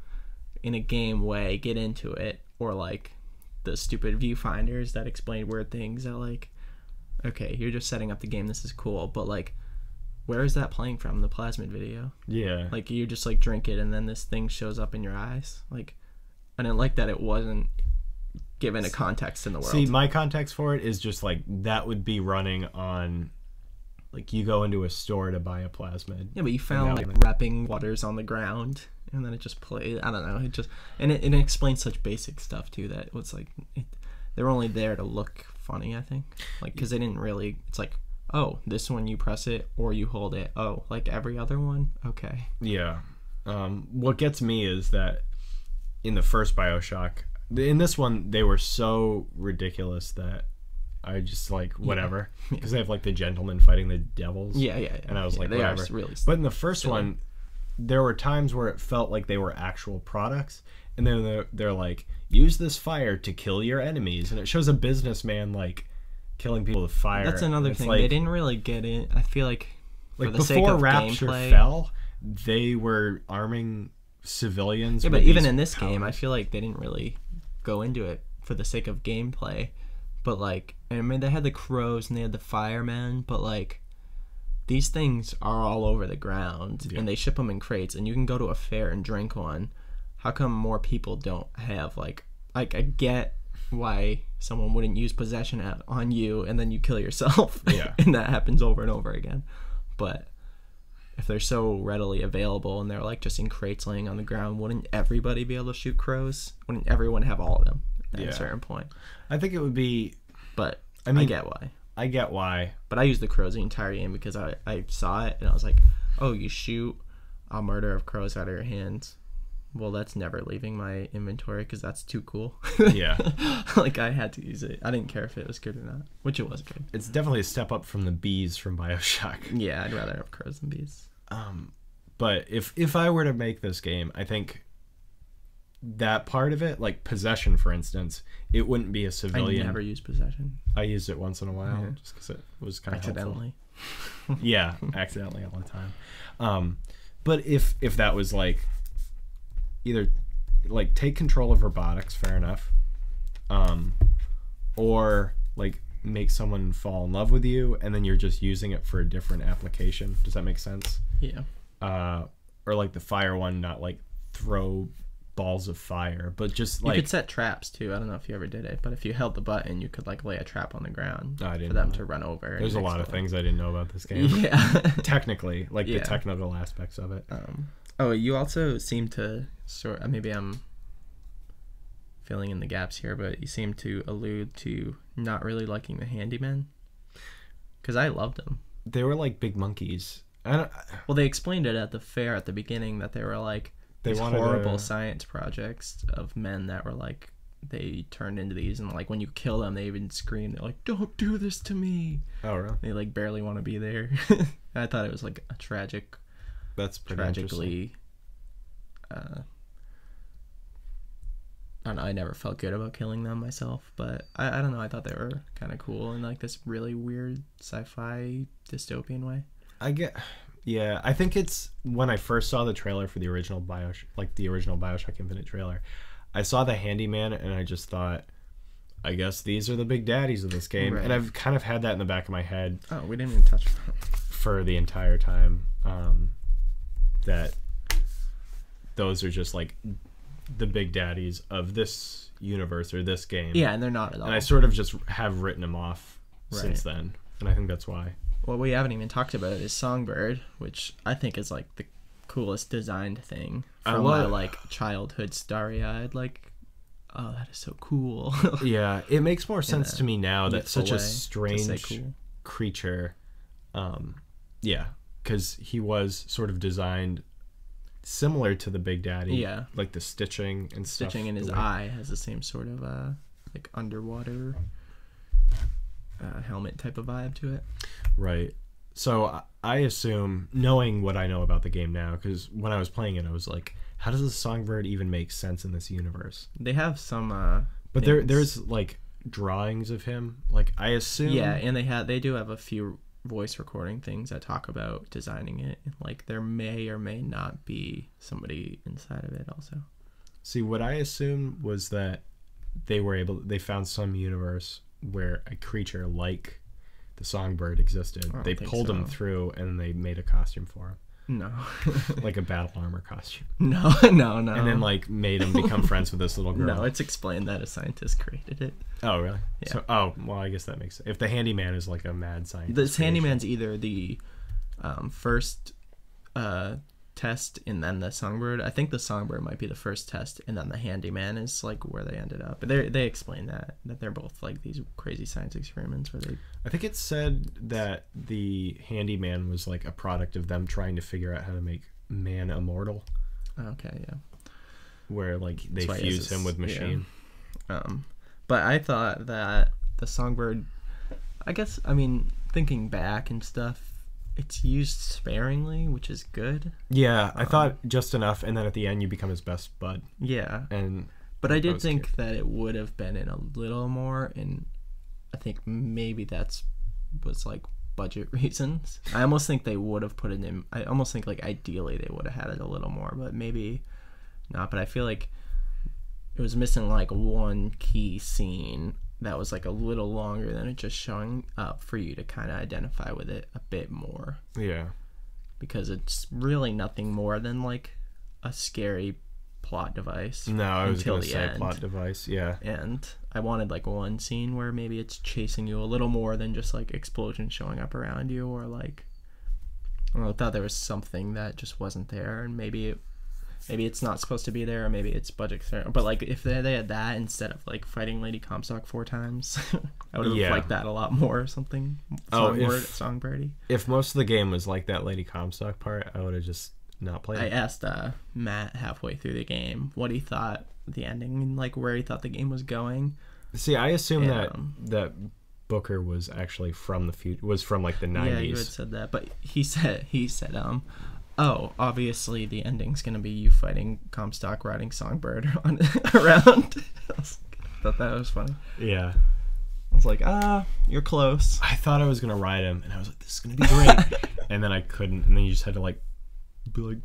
in a game way, get into it. Or like, the stupid viewfinders that explain weird things that like, okay, you're just setting up the game, this is cool. But like, where is that playing from? The Plasmid video? Yeah. Like, you just like drink it and then this thing shows up in your eyes. Like, I didn't like that it wasn't given a context in the world. See, my context for it is just like that would be running on, like you go into a store to buy a plasmid. Yeah, but you found like wrapping waters on the ground, and then it just played. I don't know. It just and it explains such basic stuff too that it was like they're only there to look funny. I think like because they didn't really. It's like this one you press it or you hold it. Oh, like every other one. Okay. Yeah. What gets me is that in the first Bioshock. In this one, they were so ridiculous that I just like whatever because they have like the gentleman fighting the devils. Yeah. And I was like, they whatever. are really But in the first silly. one, there were times where it felt like they were actual products, and then they're like, use this fire to kill your enemies, and it shows a businessman like killing people with fire. That's another thing. Like, they didn't really get in. I feel like for the sake before of Rapture gameplay, fell, they were arming civilians. Yeah, with but even these in this powers. game, I feel like they didn't really go into it for the sake of gameplay. But like, I mean, they had the crows and they had the firemen, but like, these things are all over the ground, and they ship them in crates, and you can go to a fair and drink one. How come more people don't have like I get why someone wouldn't use possession on you and then you kill yourself. Yeah. And that happens over and over again. But if they're so readily available and they're like just in crates laying on the ground, wouldn't everybody be able to shoot crows? Wouldn't everyone have all of them at a certain point? I think it would be. But I mean, I get why. But I used the crows the entire game because I saw it and I was like, oh, you shoot a murder of crows out of your hands. Well, that's never leaving my inventory because that's too cool. Yeah. Like, I had to use it. I didn't care if it was good or not, which it was good. It's definitely a step up from the bees from Bioshock. Yeah, I'd rather have crows than bees. But if I were to make this game, I think that part of it, like possession, for instance, it wouldn't be a civilian. I never use possession. I used it once in a while just because it was kind of Accidentally. Yeah, accidentally all the time. But if that was like either like take control of robotics, fair enough, or like make someone fall in love with you and then you're just using it for a different application. Does that make sense? Yeah. Or like the fire one, not like throw balls of fire, but just like you could set traps too. I don't know if you ever did it, but if you held the button, you could like lay a trap on the ground I didn't for them know to run over. There's a lot of things I didn't know about this game. Yeah. Technically, like the technical aspects of it. Oh, you also seem to maybe I'm filling in the gaps here, but you seem to allude to not really liking the handyman. Because I loved them. They were like big monkeys. Well, they explained it at the fair at the beginning that they were like these horrible science projects of men that were like they turned into these, and like when you kill them, they even scream. They're like, "Don't do this to me!" Oh, really? They like barely want to be there. I thought it was like a tragic. That's pretty tragically. I don't know. I never felt good about killing them myself, but I don't know. I thought they were kind of cool in like this really weird sci-fi dystopian way. Yeah, I think it's when I first saw the trailer for the original Bioshock Infinite trailer, I saw the handyman and I just thought, I guess these are the big daddies of this game. Right. And I've kind of had that in the back of my head. Oh, we didn't even touch on it. For the entire time. That those are just like the big daddies of this universe or this game. Yeah, and they're not at all. And I sort of just have written them off since then. And I think that's why. What we haven't even talked about is Songbird, which I think is like the coolest designed thing from my like childhood starry-eyed like, oh, that is so cool. Yeah, it makes more sense to me now that such a strange creature, yeah, because he was sort of designed similar to the Big Daddy. Yeah, like the stitching and stuff. Stitching in his eye has the same sort of like underwater helmet type of vibe to it. Right. So I assume, knowing what I know about the game now, because when I was playing it, I was like, how does the Songbird even make sense in this universe? They have some but there's like drawings of him, like I assume. Yeah, and they do have a few voice recording things that talk about designing it. Like there may or may not be somebody inside of it also. See, what I assumed was that they found some universe where a creature like the Songbird existed. They pulled him through and they made a costume for him. No. Like a battle armor costume. No. And then like made him become friends with this little girl. No, it's explained that a scientist created it. Oh, really? Yeah. So, well, I guess that makes sense. If the handyman is like a mad scientist. This handyman's either the first test and then the Songbird. I think the Songbird might be the first test and then the handyman is like where they ended up. But they explain that they're both like these crazy science experiments where they. I think it said that the handyman was like a product of them trying to figure out how to make man immortal. Okay, yeah. Where like they fuse him with machine. Yeah. But I thought that the Songbird, I guess, I mean, thinking back and stuff, it's used sparingly, which is good. Yeah, I thought just enough, and then at the end you become his best bud. Yeah. And But I did think that it would have been in a little more, and I think maybe was like budget reasons. I almost think they would have put it in. I almost think like ideally they would have had it a little more, but maybe not. But I feel like it was missing like one key scene that was like a little longer than it just showing up for you to kind of identify with it a bit more. Yeah. Because it's really nothing more than like a scary plot device. No, I was going to say end. plot device, yeah. And I wanted like one scene where maybe it's chasing you a little more than just like explosions showing up around you, or like I don't know, I thought there was something that just wasn't there, and maybe it's not supposed to be there, or maybe it's budget constraint. But like if they had that instead of like fighting Lady Comstock 4 times, I would have liked that a lot more or something. Songbirdy. If most of the game was like that Lady Comstock part, I would have just not played it. I asked Matt halfway through the game what he thought the ending and like where he thought the game was going. See, I assume that Booker was actually from the future, was from like the 90s. Yeah, you had said that, but he said oh, obviously the ending's gonna be you fighting Comstock riding Songbird around. I thought that was funny. Yeah. I was like, you're close. I thought I was gonna ride him, and I was like, this is gonna be great. And then I couldn't, and then you just had to like be like,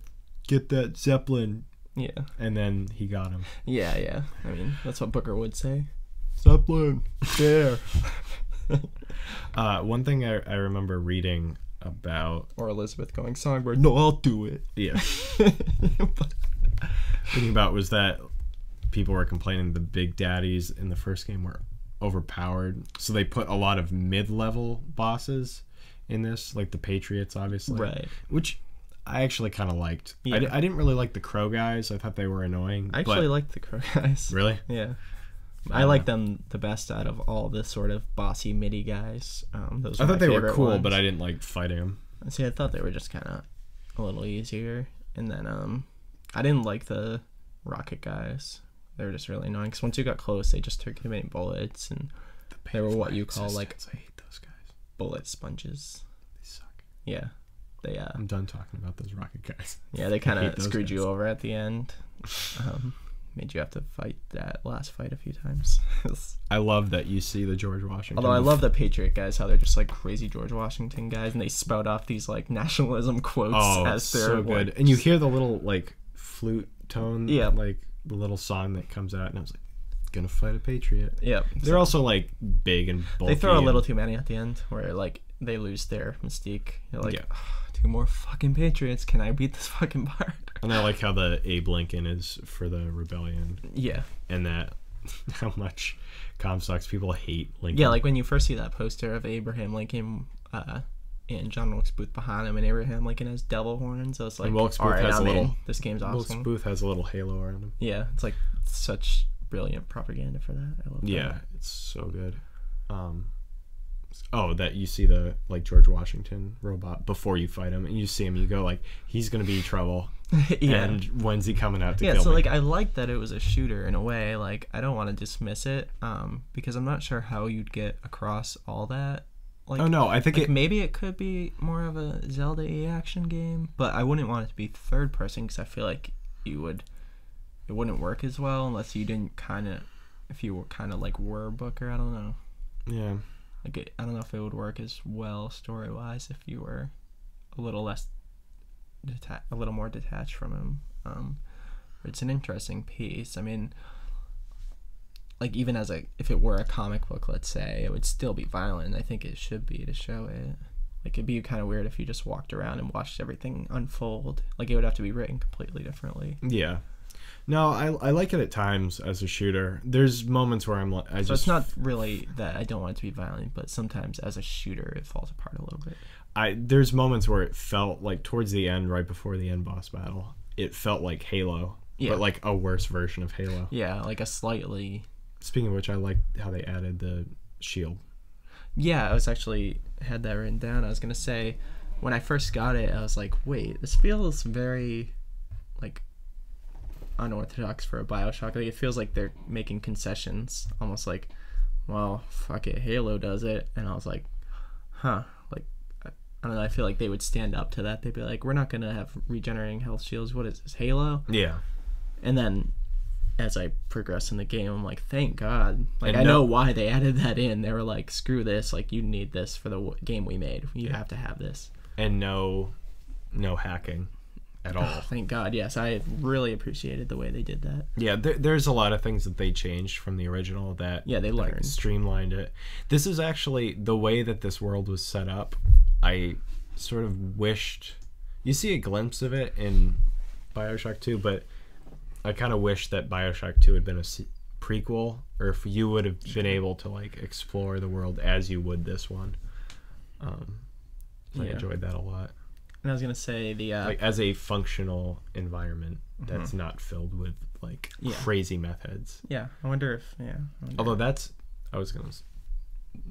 get that Zeppelin. Yeah. And then he got him. Yeah. I mean, that's what Booker would say. Zeppelin, there. One thing I remember reading about, or Elizabeth going, Songbird, no, I'll do it. Yeah. Thinking about was that people were complaining the big daddies in the first game were overpowered, so they put a lot of mid-level bosses in this, like the Patriots, obviously, right? Which I actually kind of liked. Yeah. I didn't really like the Crow guys. I thought they were annoying. I actually liked the Crow guys. Really? Yeah. I like them the best out of all the sort of bossy MIDI guys. Those I thought they were cool, ones. but I didn't like fighting them. See, I thought they were just kind of a little easier. And then I didn't like the rocket guys. They were just really annoying because once you got close, they just took too many bullets, and they were what you call like I hate those guys. Bullet sponges. They suck. Yeah, they. I'm done talking about those rocket guys. Yeah, they kind of screwed you over at the end. Made you have to fight that last fight a few times. I love that you see the George Washington. Although I love the Patriot guys, how they're just like crazy George Washington guys, and they spout off these like nationalism quotes as their so good. Like, and you hear the little like flute tone, yeah, like the little song that comes out, and I was like, gonna fight a Patriot. Yeah, they're also like big and bulky. They throw a little too many at the end, where like they lose their mystique. You're like, two more fucking Patriots. Can I beat this fucking part? And I like how the Abe Lincoln is for the rebellion. Yeah. And that how much Comstock's people hate Lincoln. Yeah, like when you first see that poster of Abraham Lincoln and John Wilkes Booth behind him, and Abraham Lincoln has devil horns. So it's like, Wilkes Booth has a little. This game's awesome. Wilkes Booth has a little halo around him. Yeah, it's like such brilliant propaganda for that. I love that. Yeah, it's so good. That you see the like George Washington robot before you fight him, and you see him, you go like, he's gonna be trouble. Yeah. And when's he coming out to kill me? Yeah, so like I like that it was a shooter in a way. Like I don't want to dismiss it, because I'm not sure how you'd get across all that. Like, oh no, I think like maybe it could be more of a Zelda-y action game, but I wouldn't want it to be third person because I feel like it wouldn't work as well unless you didn't if you were kind of like Booker. I don't know. Yeah. Like I don't know if it would work as well story-wise if you were a little less a little more detached from him. It's an interesting piece. I mean, like even if it were a comic book, let's say, it would still be violent. I think it should be to show it. Like it'd be kind of weird if you just walked around and watched everything unfold. Like it would have to be written completely differently. Yeah. No, I like it at times as a shooter. There's moments where I'm like, it's not really that I don't want it to be violent, but sometimes as a shooter it falls apart a little bit. There's moments where it felt like towards the end, right before the end boss battle, it felt like Halo, but like a worse version of Halo. Yeah, like a slightly. Speaking of which, I like how they added the shield. Yeah, I was actually had that written down. I was gonna say when I first got it, I was like, wait, this feels very like unorthodox for a Bioshock. Like it feels like they're making concessions, almost like well, fuck it, Halo does it. And I was like, huh. Like, I don't know, I feel like they would stand up to that. They'd be like, we're not going to have regenerating health shields. What is this, Halo? Yeah. And then as I progress in the game, I'm like, thank God. Like, I know why they added that in. They were like, screw this. Like, you need this for the game we made. You have to have this. And no hacking at all. Oh, thank God. Yes, I really appreciated the way they did that. Yeah, there's a lot of things that they changed from the original that they learned. Like, streamlined it. This is actually the way that this world was set up. I sort of wished you see a glimpse of it in Bioshock 2, but I kind of wish that Bioshock 2 had been a prequel, or if you would have been able to like explore the world as you would this one. I enjoyed that a lot. And I was gonna say like as a functional environment that's not filled with like crazy meth heads. Yeah, I wonder if Although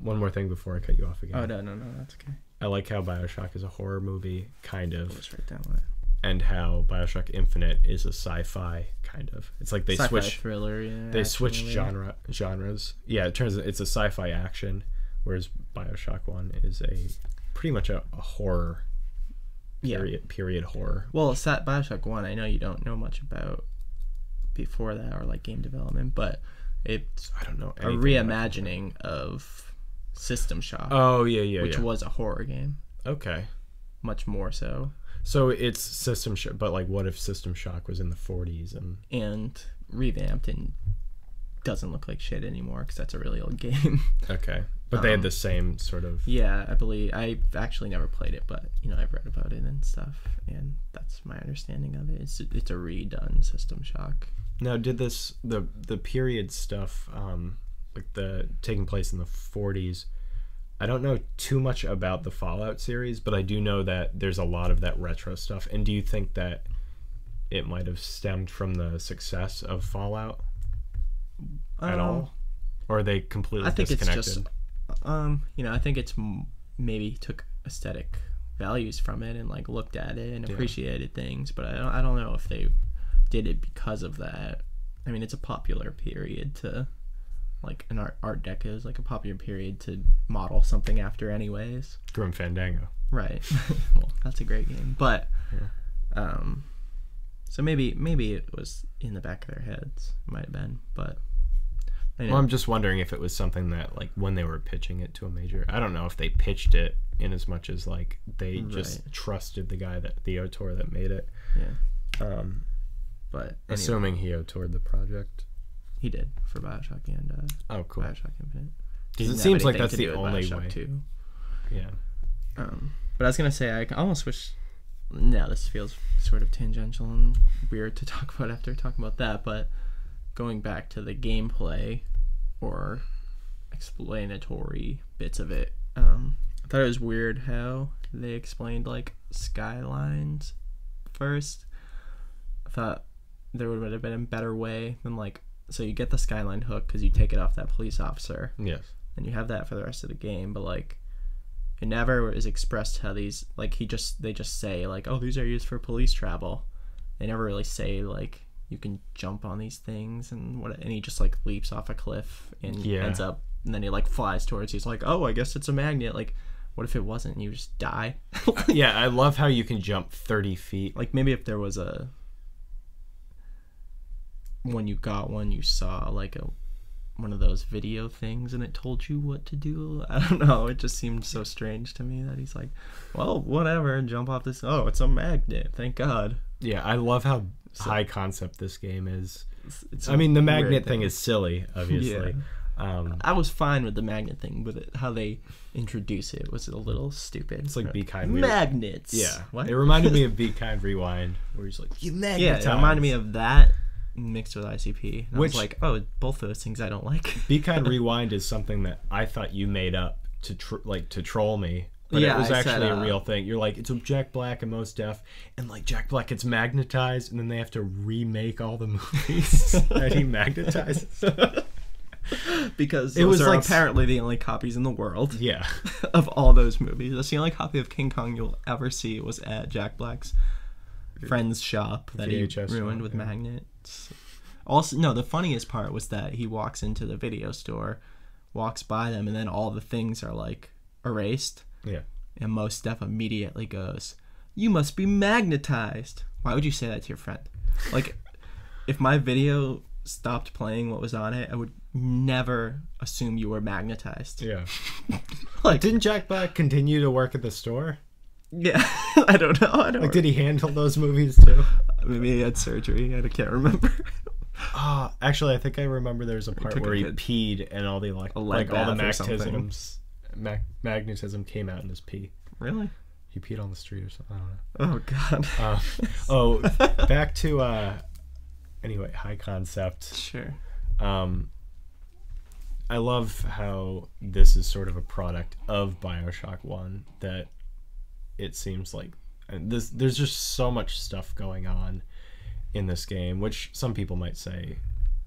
one more thing before I cut you off again. Oh no, that's okay. I like how Bioshock is a horror movie, kind of. I'll just write down what. And how Bioshock Infinite is a sci-fi kind of. It's like they sci-fi switch thriller. Yeah, they switch genres. Yeah, it turns it's a sci-fi action, whereas Bioshock 1 is pretty much a horror. Period horror. Well, it's that Bioshock 1. I know you don't know much about before that or like game development, but it's I don't know a reimagining of System Shock. Oh yeah, which was a horror game. Okay. Much more so. So it's System Shock, but like, what if System Shock was in the 40s and revamped and doesn't look like shit anymore because that's a really old game. Okay, but they had the same sort of. Yeah, I believe I've actually never played it, but I've read about it and stuff, and that's my understanding of it. It's a redone System Shock. Now, did the period stuff, like the taking place in the 40s? I don't know too much about the Fallout series, but I do know that there's a lot of that retro stuff. And do you think that it might have stemmed from the success of Fallout at all? Or are they completely disconnected? It's just, I think it's maybe took aesthetic values from it and like looked at it and appreciated things, but I don't know if they did it because of that. I mean, it's a popular period to... like an art deco is like a popular period to model something after anyways. Grim Fandango. Right. Well, that's a great game. But so maybe it was in the back of their heads. It might have been, but well, I'm just wondering if it was something that like when they were pitching it to a major, I don't know if they pitched it in as much as like they just trusted the auteur that made it. Yeah. But assuming he auteured the project. He did for Bioshock and cool. Bioshock Infinite. Because it seems like that's the only way. Too. Yeah. But I was gonna say I almost wish. Now this feels sort of tangential and weird to talk about after talking about that, but going back to the gameplay or explanatory bits of it, I thought it was weird how they explained like skylines first. I thought there would have been a better way than like. So you get the skyline hook because you take it off that police officer. Yes. And you have that for the rest of the game, but like it never is expressed how these like they just say like, oh, these are used for police travel. They never really say like you can jump on these things and he just like leaps off a cliff and ends up and then he like flies towards you. He's like, oh, I guess it's a magnet. Like, what if it wasn't and you just die? Yeah, I love how you can jump 30 feet. Like maybe if there was when you got one, you saw like one of those video things and it told you what to do. I don't know. It just seemed so strange to me that he's like, well, whatever, jump off this. Oh, it's a magnet. Thank God. Yeah, I love how high concept this game is. I mean, the magnet thing is silly, obviously. Yeah. I was fine with the magnet thing, but how they introduce it was a little stupid. It's like Be Kind. Magnets. Yeah. What? It reminded me of Be Kind Rewind, where he's like, you magnetize. Yeah, it reminded me of that mixed with ICP. And I was like, oh, both those things I don't like. Be Kind Rewind is something that I thought you made up to troll me. But it was actually a real thing. You're like, it's Jack Black and Mos Def, and like Jack Black gets magnetized, and then they have to remake all the movies that he magnetizes. Because it was like apparently the only copies in the world. Yeah. Of all those movies. That's the only copy of King Kong you'll ever see was at Jack Black's friend's shop that he ruined with magnets. Also, no, the funniest part was that he walks into the video store walks by them, and then all the things are like erased. Yeah. And Mos Def immediately goes, "You must be magnetized." Why would you say that to your friend? Like, if my video stopped playing what was on it, I would never assume you were magnetized. Yeah. Like, Didn't Jack Black continue to work at the store? yeah, I don't know. I don't. Like, did he handle those movies too? Maybe he had surgery. I can't remember. Actually, I think I remember there's a part took where a he good- peed and all the lead all the bath or magnetism came out in his pee. Really? He peed on the street or something. I don't know. Oh God. Back to anyway, high concept. Sure. I love how this is sort of a product of Bioshock 1, that it seems like there's just so much stuff going on in this game, which some people might say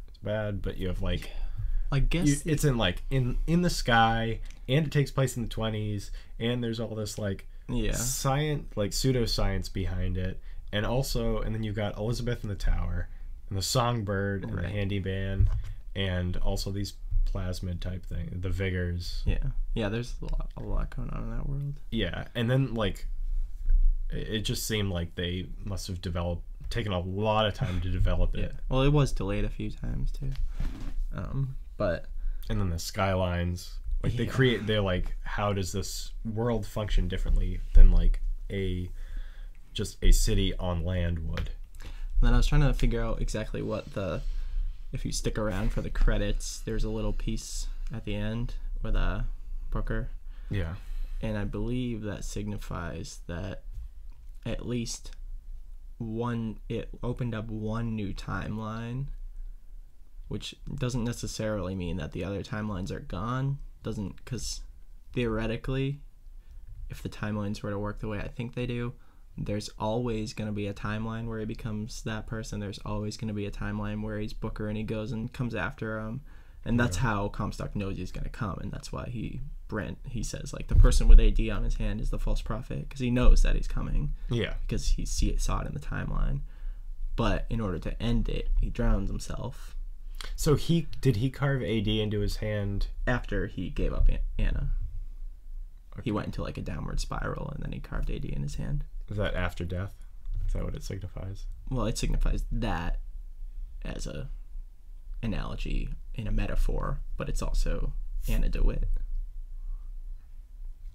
is bad, but you have like, I guess it's in like in the sky, and it takes place in the 20s, and there's all this like science, like pseudoscience behind it, and then you've got Elizabeth in the tower, and the songbird, and the handyman, and also these plasmid type thing, the vigors. Yeah, there's a lot going on in that world. Yeah, and then like it just seemed like they must have taken a lot of time to develop it. Well, it was delayed a few times too. But and then the skylines, like they're like, how does this world function differently than like just a city on land would? And then I was trying to figure out exactly what if you stick around for the credits, there's a little piece at the end with Booker. Yeah. And I believe that signifies that at least it opened up one new timeline, which doesn't necessarily mean that the other timelines are gone. Because theoretically, if the timelines were to work the way I think they do, there's always going to be a timeline where he becomes that person. There's always going to be a timeline where he's Booker and he goes and comes after him. And that's how Comstock knows he's going to come. And that's why he says, like, the person with AD on his hand is the false prophet, because he knows that he's coming. Yeah. Because he saw it in the timeline. But in order to end it, he drowns himself. So did he carve AD into his hand? After he gave up Anna. Okay. He went into, like, a downward spiral, and then he carved AD in his hand. Is that after death? Is that what it signifies? Well, it signifies that as a analogy in a metaphor, but it's also Anna DeWitt.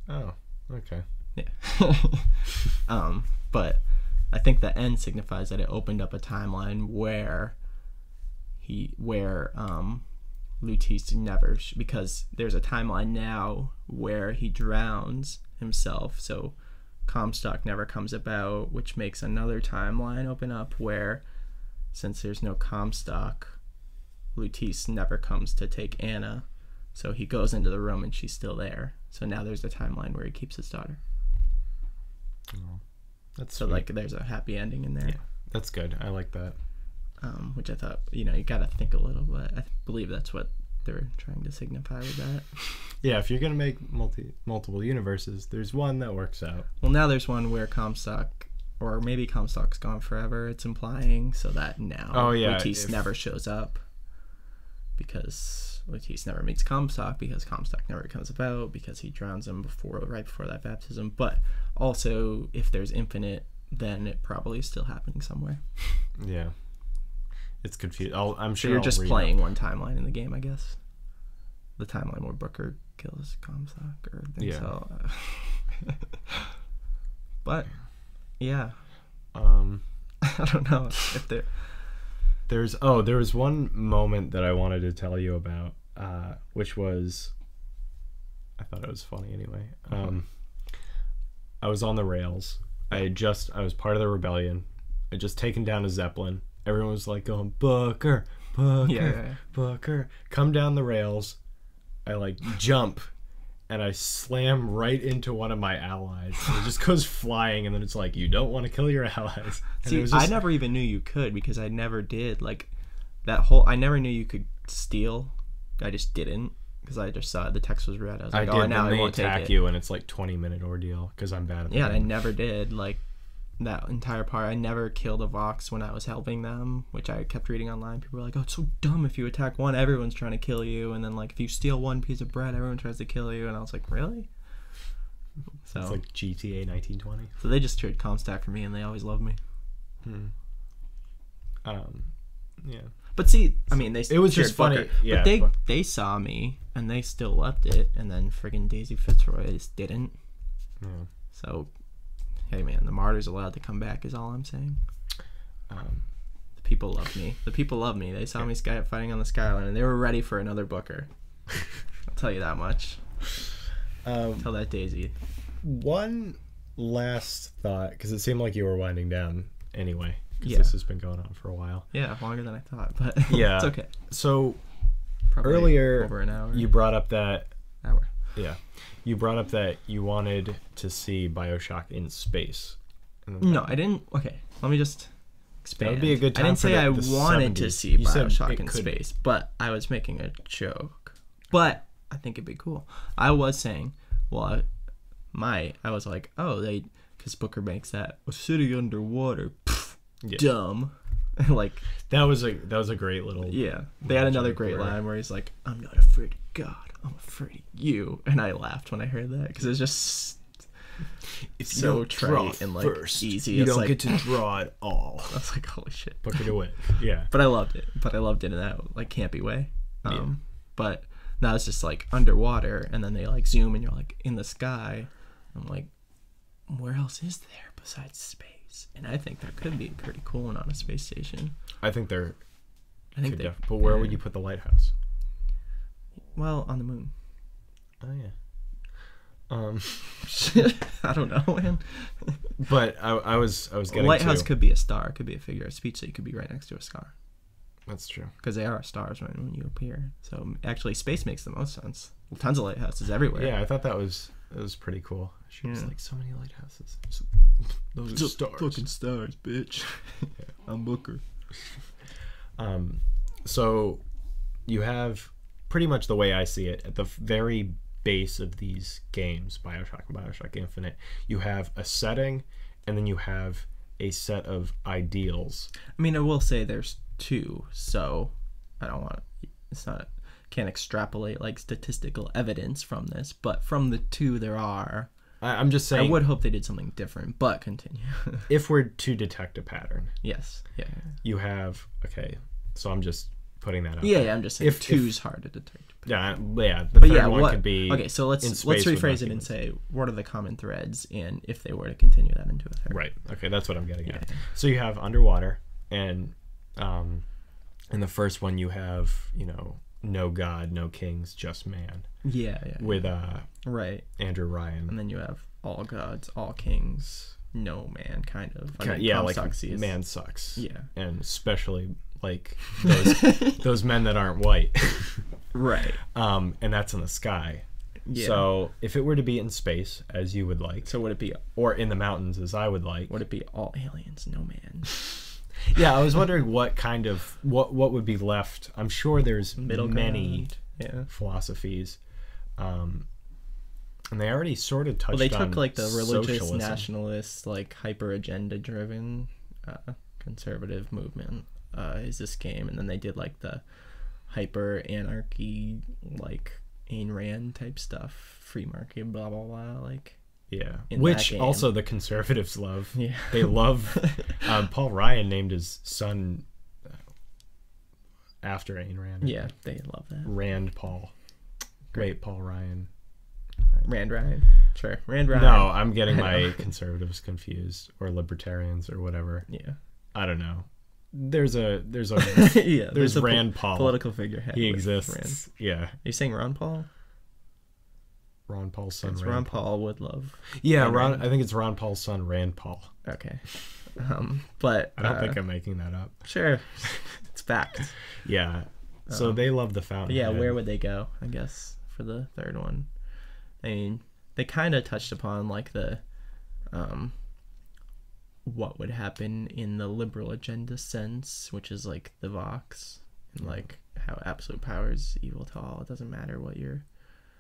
Oh, okay. Yeah. But I think the end signifies that it opened up a timeline where Lutece never, because there's a timeline now where he drowns himself, so Comstock never comes about, which makes another timeline open up where, since there's no Comstock, Lutece never comes to take Anna, so he goes into the room and she's still there. So now there's a timeline where he keeps his daughter. Oh, that's so sweet. Like there's a happy ending in there. Yeah, that's good. I like that. Which I thought, you gotta think a little, but I believe that's what they're trying to signify with that. Yeah, if you're gonna make multiple universes, there's one that works out. Well, now there's one where Comstock, or maybe Comstock's gone forever, it's implying, so that now Lutece never shows up, because Lutece never meets Comstock, because Comstock never comes about, because he drowns him right before that baptism. But also, if there's infinite, then it probably is still happening somewhere. Yeah. It's confusing. I'm sure you're just playing one timeline in the game, I guess. The timeline where Booker kills Comstock or things. Yeah. So, but yeah, I don't know if there was one moment that I wanted to tell you about, which was, I thought it was funny anyway. I was on the rails. I was part of the rebellion. I'd just taken down a Zeppelin. Everyone was like going, Booker, Booker, come down the rails. I like jump and I slam right into one of my allies. It just goes flying, and then it's like, you don't want to kill your allies. And see, I never even knew you could, because I never did. Like, I never knew you could steal. I just didn't, because I just saw the text was red. I was like, now I won't take it. Attack you, and it's like 20-minute ordeal, because I'm bad at the game. I never did. Like, that entire part. I never killed a Vox when I was helping them, which I kept reading online. People were like, oh, it's so dumb. If you attack one, everyone's trying to kill you. And then, like, if you steal one piece of bread, everyone tries to kill you. And I was like, really? So it's like GTA 1920. So they just traded Comstack for me, and they always loved me. Yeah. But see, I mean, they it was just funny. Booker, yeah, but they saw me, and they still left it. And then friggin' Daisy Fitzroy just didn't. Yeah. So, hey, man, the martyr's allowed to come back is all I'm saying. The people love me. The people love me. They saw me fighting on the Skyline, and they were ready for another Booker. I'll tell you that much. Tell that Daisy. One last thought, because it seemed like you were winding down anyway, because Yeah. this has been going on for a while. Yeah, longer than I thought, but Yeah. it's okay. So Probably earlier, over an hour. you brought up that... Hour. Yeah. You brought up that you wanted to see Bioshock in space. No, I didn't. Okay, let me just expand. That would be a good time I didn't for say I the wanted to 70s. see You said Bioshock it in could. space, but I was making a joke. But I think it'd be cool. I was saying, well, I was like, oh, because Booker makes that a city underwater. Pff, Yeah. dumb. Like That was a great little... yeah. They had another great where- line where he's like, I'm not afraid of God. I'm afraid of you. And I laughed when I heard that because it's just If so trite and like easy. you It's don't like, get to draw it all. I was like, holy shit. Booker to win. Yeah. But I loved it. But I loved it in that like campy way. Yeah. But now it's just like underwater, and then they like zoom, and you're like in the sky. I'm like, where else is there besides space? And I think there could be a pretty cool one on a space station. I think there I think could they. def- But where would you put the lighthouse? Well, on the moon. Oh, yeah. I don't know, man. But I was A getting lighthouse to... could be a star. It could be a figure of speech, so you could be right next to a star. That's true. Because they are stars when you appear. So actually, space makes the most sense. Tons of lighthouses everywhere. Yeah, I thought that was pretty cool. She was Yeah. like, so many lighthouses. Those are Just stars. fucking stars, bitch. I'm Booker. So you have pretty much the way I see it at the very base of these games, Bioshock and Bioshock Infinite, you have a setting and then you have a set of ideals. I mean, I will say there's two, so I don't want can't extrapolate like statistical evidence from this, but from the two there are. I'm just saying, I would hope they did something different, but continue. if we're to detect a pattern, Yes. Yeah. you have, okay, so I'm just putting that out. Yeah, there. yeah, I'm just saying If- two's hard to detect. Yeah, the But third yeah, one what? could be... Okay, so let's in space with rephrase it and documents. say what are the common threads, and if they were to continue that into a third. Right. Okay, that's what I'm getting Yeah. at. So you have underwater, and in the first one you have, no god, no kings, just man, Yeah. Yeah. with Right. Andrew Ryan. And then you have all gods, all kings, no man, kind of. I mean, Yeah, Tom like Sucks is- man sucks. Yeah. And especially like those men that aren't white. Right. And that's in the sky. Yeah. So if it were to be in space, as you would like, So would it be or in the mountains, as I would like, all aliens, no man? yeah, I was wondering what kind of what would be left. I'm sure there's Middle many ground. Yeah. philosophies, and they already sort of touched. Well, they on took like the religious socialism. nationalist, like hyper agenda driven, conservative movement is this game, and then they did like the hyper anarchy, like Ayn Rand type stuff, free market, blah blah blah, like. Yeah, in which that game. also the conservatives love. Yeah. They love. Paul Ryan named his son after Ayn Rand. Yeah, they love that. Rand Paul. Great, Paul Ryan. Rand Ryan. Sure. Rand Ryan. No, I'm getting my conservatives confused, or libertarians, or whatever. Yeah. I don't know. There's a Yeah. there's a Rand Paul. political figurehead. He with exists. Rand. Yeah, Are you saying Ron Paul? Ron Paul's son. It's Rand Ron Paul would love. Yeah, Ayn Ron. Rand. I think it's Ron Paul's son, Rand Paul. Okay. But I don't think I'm making that up. sure. It's fact. Yeah. So they love the But fountain. yeah, where would they go, I guess, for the third one? I mean, they kind of touched upon like the what would happen in the liberal agenda sense, which is like the Vox, and like how absolute power is evil to all. It doesn't matter what you're...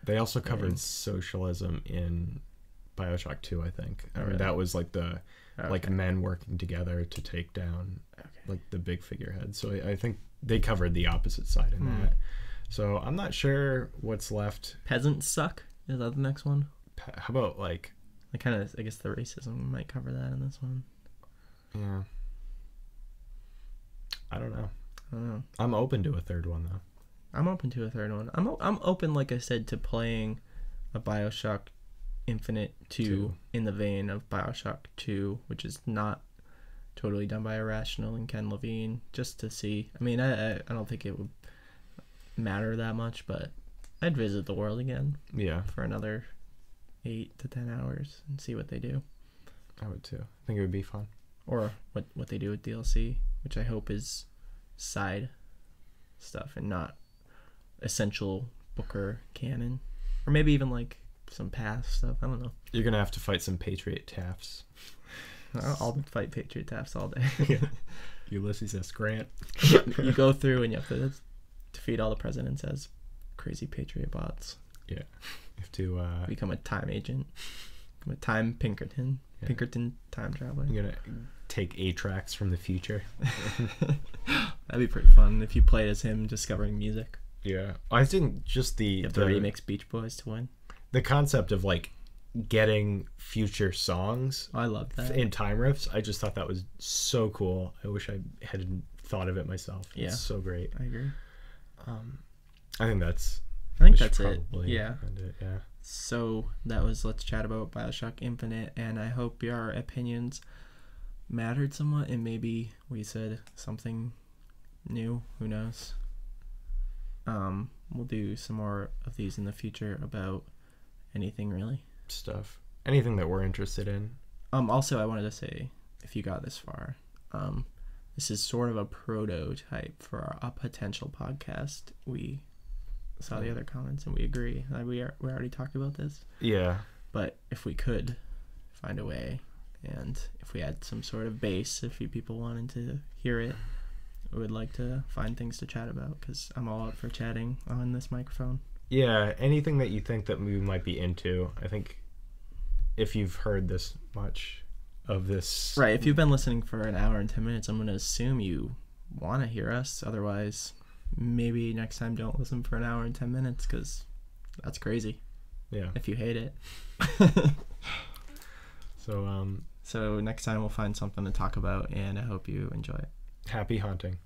They also covered Right. socialism in Bioshock 2, I think. I mean, Really? that was like the like Okay. men working together to take down Okay. like the big figurehead. So I think they covered the opposite side in that. So I'm not sure what's left. Peasants suck. Is that the next one? How about like, I kind of, I guess the racism might cover that in this one. yeah, I don't know. I don't know. I'm open to a third one though. I'm open to a third one. I'm open, like I said, to playing a Bioshock Infinite 2 in the vein of Bioshock 2, which is not totally done by Irrational and Ken Levine, just to see. I mean, I don't think it would matter that much, but I'd visit the world again Yeah, for another 8 to 10 hours and see what they do. I would too. I think it would be fun. Or what they do with DLC, which I hope is side stuff and not essential Booker canon. Or maybe even like some past stuff. I don't know. You're gonna have to fight some Patriot Tafts. I'll fight Patriot Tafts all day. Yeah. Ulysses S. Grant. You go through and you have to defeat all the presidents as crazy Patriot bots. Yeah. You have to Become a time agent. Become a time Pinkerton. Yeah. Pinkerton time traveler. you're gonna take A-tracks from the future. That'd be pretty fun if you played as him discovering music. Yeah. I think just You have to remix Beach Boys to win. the concept of like getting future songs Oh, I love that. in time riffs, I just thought that was so cool. I wish I had thought of it myself. Yeah. It's so great. I agree. I think that's I think we should that's it. probably Yeah. end it. Yeah. So that was Let's Chat About Bioshock Infinite, and I hope your opinions mattered somewhat, and maybe we said something new. Who knows? We'll do some more of these in the future about anything really. Stuff. Anything that we're interested in. Also, I wanted to say, if you got this far, this is sort of a prototype for a potential podcast. We saw the other comments and we agree. We already talked about this. Yeah. But if we could find a way, and if we had some sort of base, if you people wanted to hear it, I would like to find things to chat about, because I'm all up for chatting on this microphone. Yeah, anything that you think that we might be into. I think if you've heard this much of this, Right, if you've been listening for an hour and 10 minutes, I'm going to assume you want to hear us. Otherwise, maybe next time don't listen for an hour and 10 minutes, because that's crazy yeah. if you hate it. So So next time we'll find something to talk about, and I hope you enjoy it. happy hunting.